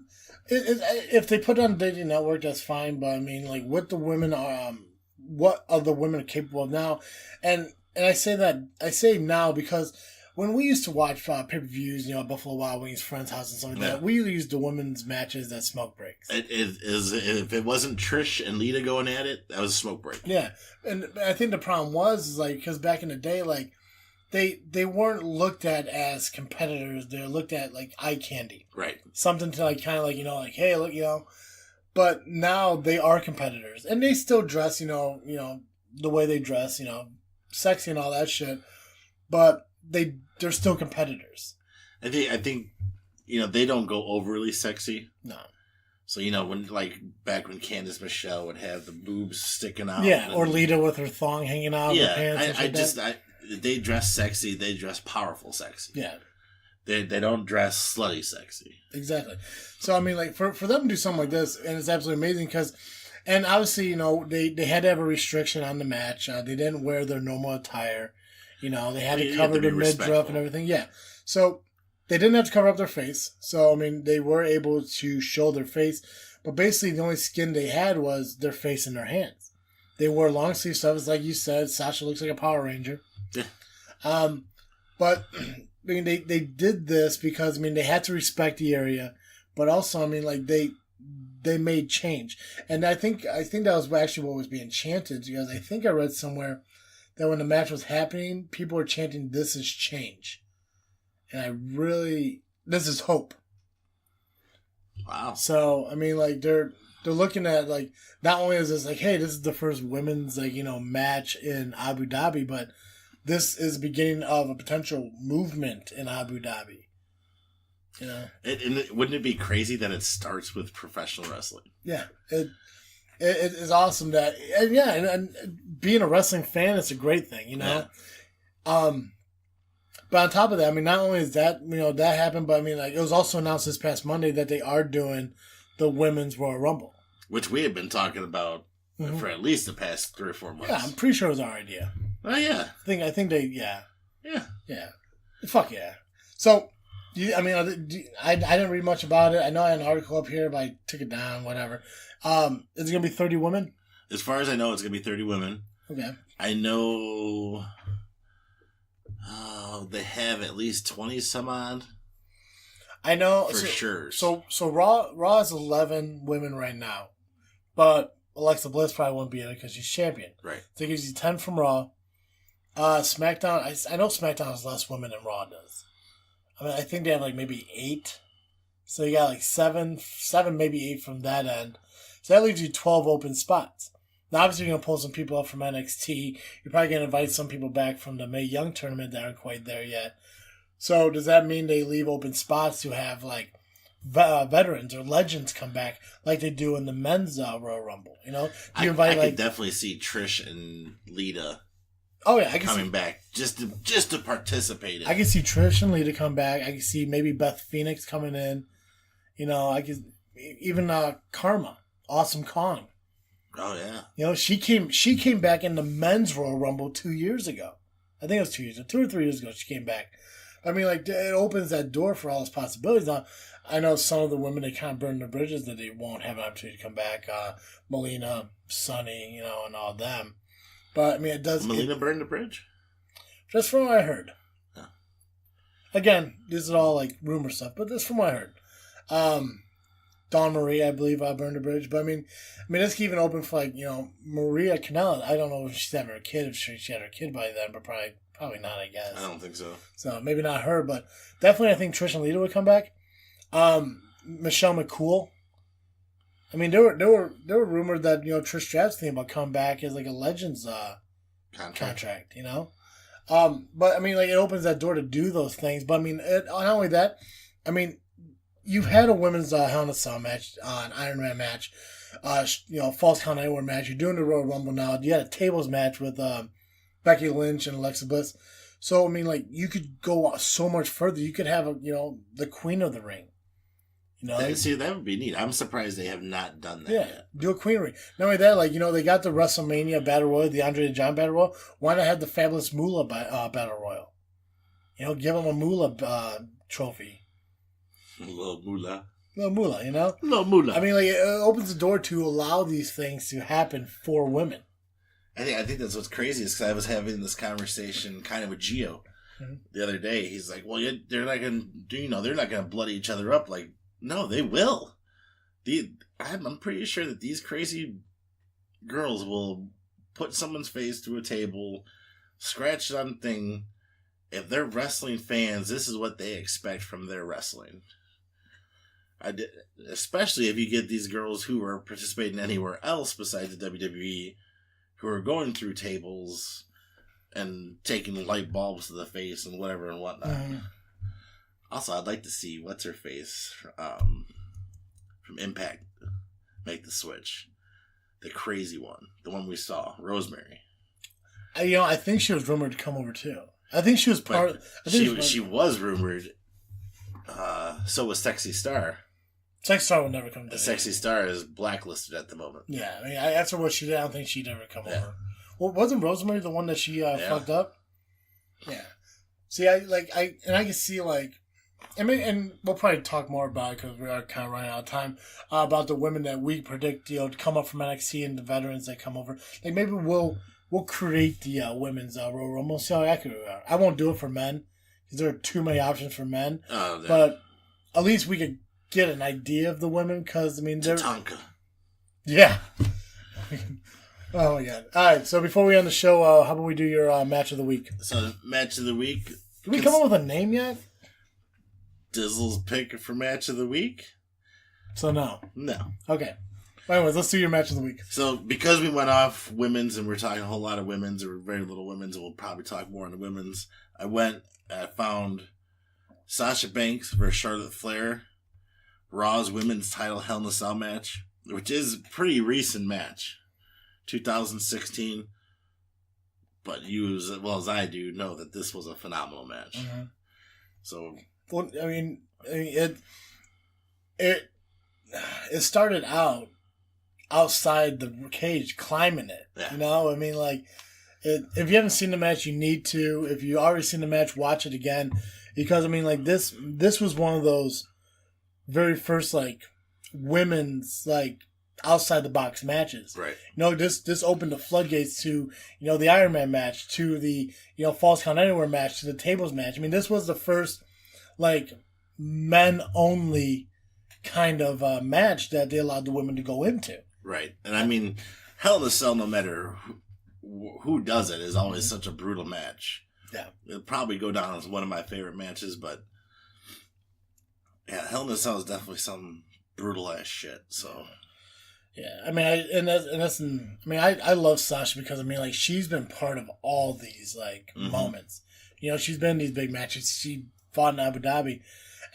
if they put it on the dating network, that's fine. But I mean, what the women are, what other women are capable of now, and I say now because when we used to watch pay-per-views, Buffalo Wild Wings, Friends House, and stuff like that, we used the women's matches as smoke breaks. If it wasn't Trish and Lita going at it, that was a smoke break. Yeah, and I think the problem was because back in the day, they weren't looked at as competitors. They were looked at like eye candy. Right. Something to hey, look, But now they are competitors. And they still dress, the way they dress, sexy and all that shit. But they're still competitors. I think they don't go overly sexy. No. So, when back when Candice Michelle would have the boobs sticking out. Yeah, or Lita with her thong hanging out of her pants. They dress sexy. They dress powerful sexy. Yeah. They don't dress slutty sexy. Exactly. So, I mean, for them to do something like this, and it's absolutely amazing because, and obviously, they had to have a restriction on the match. They didn't wear their normal attire. They had to cover their midriff and everything. Yeah. So, They didn't have to cover up their face. So, I mean, they were able to show their face. But basically, the only skin they had was their face and their hands. They wore long sleeve stuff. It's like you said, Sasha looks like a Power Ranger. Yeah. But, I mean, they did this because, I mean, they had to respect the area. But also, I mean, like, they made change. And I think that was actually what was being chanted. Because I think I read somewhere that when the match was happening, people were chanting, "This is change." And this is hope. Wow. So, I mean, like, they're looking at, like, not only is this like, hey, this is the first women's, like, match in Abu Dhabi, but this is the beginning of a potential movement in Abu Dhabi. Wouldn't it be crazy that it starts with professional wrestling? Yeah. It is awesome that, and being a wrestling fan, it's a great thing, Yeah. But on top of that, I mean, not only is that, that happened, but I mean, like, it was also announced this past Monday that they are doing the Women's Royal Rumble. Which we have been talking about for at least the past 3 or 4 months. Yeah, I'm pretty sure it was our idea. Oh, yeah. I think they, Yeah. Yeah. Fuck yeah. So, I didn't read much about it. I know I had an article up here, but I took it down, whatever. Is it going to be 30 women? As far as I know, it's going to be 30 women. Okay. I know... they have at least 20 some odd. I know for sure. So Raw is 11 women right now, but Alexa Bliss probably won't be in it because she's champion. Right. So it gives you 10 from Raw. SmackDown. I know SmackDown has less women than Raw does. I mean, I think they have like maybe 8. So you got like 7, maybe 8 from that end. So that leaves you 12 open spots. Now, obviously, you're going to pull some people up from NXT. You're probably going to invite some people back from the Mae Young tournament that aren't quite there yet. So, does that mean they leave open spots to have, like, veterans or legends come back like they do in the men's Royal Rumble? Do you invite, I could definitely see Trish and Lita coming back just to participate in it. I can see Trish and Lita come back. I can see maybe Beth Phoenix coming in. I could even Karma, Awesome Kong. Oh yeah. She came back in the men's Royal Rumble 2 years ago. I think it was 2 years ago, 2 or 3 years ago. She came back. I mean, like, it opens that door for all those possibilities. Now, I know some of the women, they kind of burn the bridges that they won't have an opportunity to come back. Melina, Sunny, and all of them. But I mean, it does. Melina burned the bridge. Just from what I heard. Yeah. Again, this is all like rumor stuff, but that's from what I heard. Dawn Marie, I believe, burned the bridge. But I mean, this can even open for like Maria Kanellis. I don't know if she's having her kid. If she had her kid by then, but probably not. I guess. I don't think so. So maybe not her, but definitely I think Trish and Lita would come back. Michelle McCool. I mean, there were rumors that Trish Stratus thinking about come back as like a Legends contract. But I mean, like, it opens that door to do those things. But I mean, not only that, I mean, you've had a women's Hell in a Cell match, an Iron Man match, Falls Count Anywhere match. You're doing the Royal Rumble now. You had a tables match with Becky Lynch and Alexa Bliss. So I mean, like, you could go so much further. You could have the Queen of the Ring. See, that would be neat. I'm surprised they have not done that yet. Do a Queen Ring. Not only that, like, they got the WrestleMania Battle Royal, the Andre the Giant Battle Royal. Why not have the Fabulous Moolah Battle Royal? Give them a Moolah trophy. Little Moolah. Little Moolah, Little Moolah. I mean, like, it opens the door to allow these things to happen for women. I think that's what's crazy is because I was having this conversation kind of with Gio the other day. He's like, well, they're not going to they're not going to bloody each other up. Like, no, they will. I'm pretty sure that these crazy girls will put someone's face to a table, scratch something. If they're wrestling fans, this is what they expect from their wrestling. Especially if you get these girls who are participating anywhere else besides the WWE, who are going through tables and taking light bulbs to the face and whatever and whatnot. Also, I'd like to see what's her face from Impact make the switch. The crazy one, the one we saw, Rosemary. I think she was rumored to come over too. I think she was part. She was rumored. So was Sexy Star. Sexy Star would never come to Sexy Star is blacklisted at the moment. Yeah, I mean, after what she did, I don't think she'd ever come over. Well, wasn't Rosemary the one that she fucked up? Yeah. See, I can see, like, and we'll probably talk more about it because we are kind of running out of time, about the women that we predict, to come up from NXT and the veterans that come over. Like, maybe we'll create the women's Royal Rumble. See how accurate we are. I won't do it for men because there are too many options for men. But at least we could get an idea of the women because, they're... Tatanka. Yeah. Oh, my God. All right, so before we end the show, how about we do your match of the week? So, match of the week. Did we come up with a name yet? Dizzle's pick for match of the week? So, no. No. Okay. Anyways, let's do your match of the week. So, because we went off women's, and we're talking a whole lot of women's, or very little women's, and we'll probably talk more on the women's, I found Sasha Banks versus Charlotte Flair, Raw's women's title Hell in a Cell match, which is a pretty recent match. 2016, but you, as well as I do, know that this was a phenomenal match. Mm-hmm. So, well, it started out outside the cage, climbing it. Yeah. If you haven't seen the match, you need to. If you already seen the match, watch it again, because this was one of those very first women's outside the box matches. Right. This opened the floodgates to, the Iron Man match, to the, Falls Count Anywhere match, to the tables match. This was the first, men only kind of match that they allowed the women to go into. Right. And Hell in a Cell, no matter who does it, is always such a brutal match. Yeah. It'll probably go down as one of my favorite matches, but yeah, Hell in a Cell is definitely some brutal ass shit, so... Yeah, I love Sasha because she's been part of all these mm-hmm. moments. She's been in these big matches. She fought in Abu Dhabi,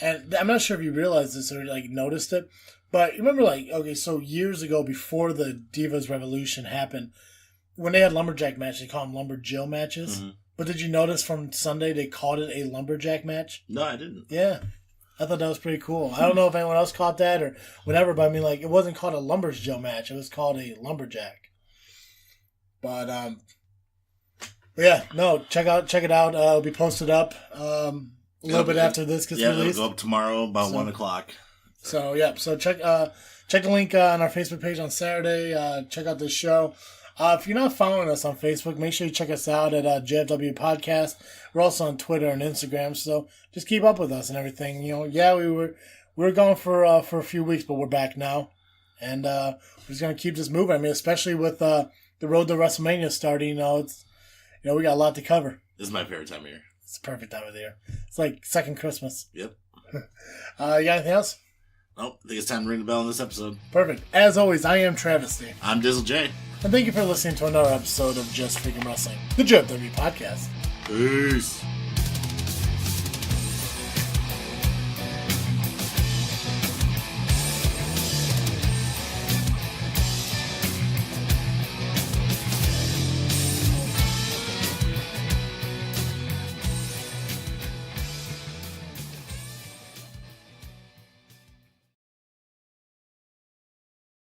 and I'm not sure if you realized this or noticed it, but you remember so years ago before the Divas Revolution happened, when they had lumberjack matches, they called them lumberjill matches. Mm-hmm. But did you notice from Sunday they called it a lumberjack match? No, I didn't. Yeah. I thought that was pretty cool. I don't know if anyone else caught that or whatever, but it wasn't called a lumberjill match. It was called a lumberjack. But yeah, no, check it out. It'll be posted up a little bit after this gets released. It'll go up tomorrow about 1 o'clock. So yeah, check the link on our Facebook page on Saturday. Check out this show. If you're not following us on Facebook, make sure you check us out at JFW Podcast. We're also on Twitter and Instagram, so just keep up with us and everything. We were gone for a few weeks, but we're back now, and we're just gonna keep this moving. Especially with the road to WrestleMania starting. We got a lot to cover. This is my favorite time of year. It's the perfect time of the year. It's like second Christmas. Yep. You got anything else? Nope. I think it's time to ring the bell on this episode. Perfect. As always, I am Travesty. I'm Dizzle J. And thank you for listening to another episode of Just Freaking Wrestling, the JFW Podcast. Peace.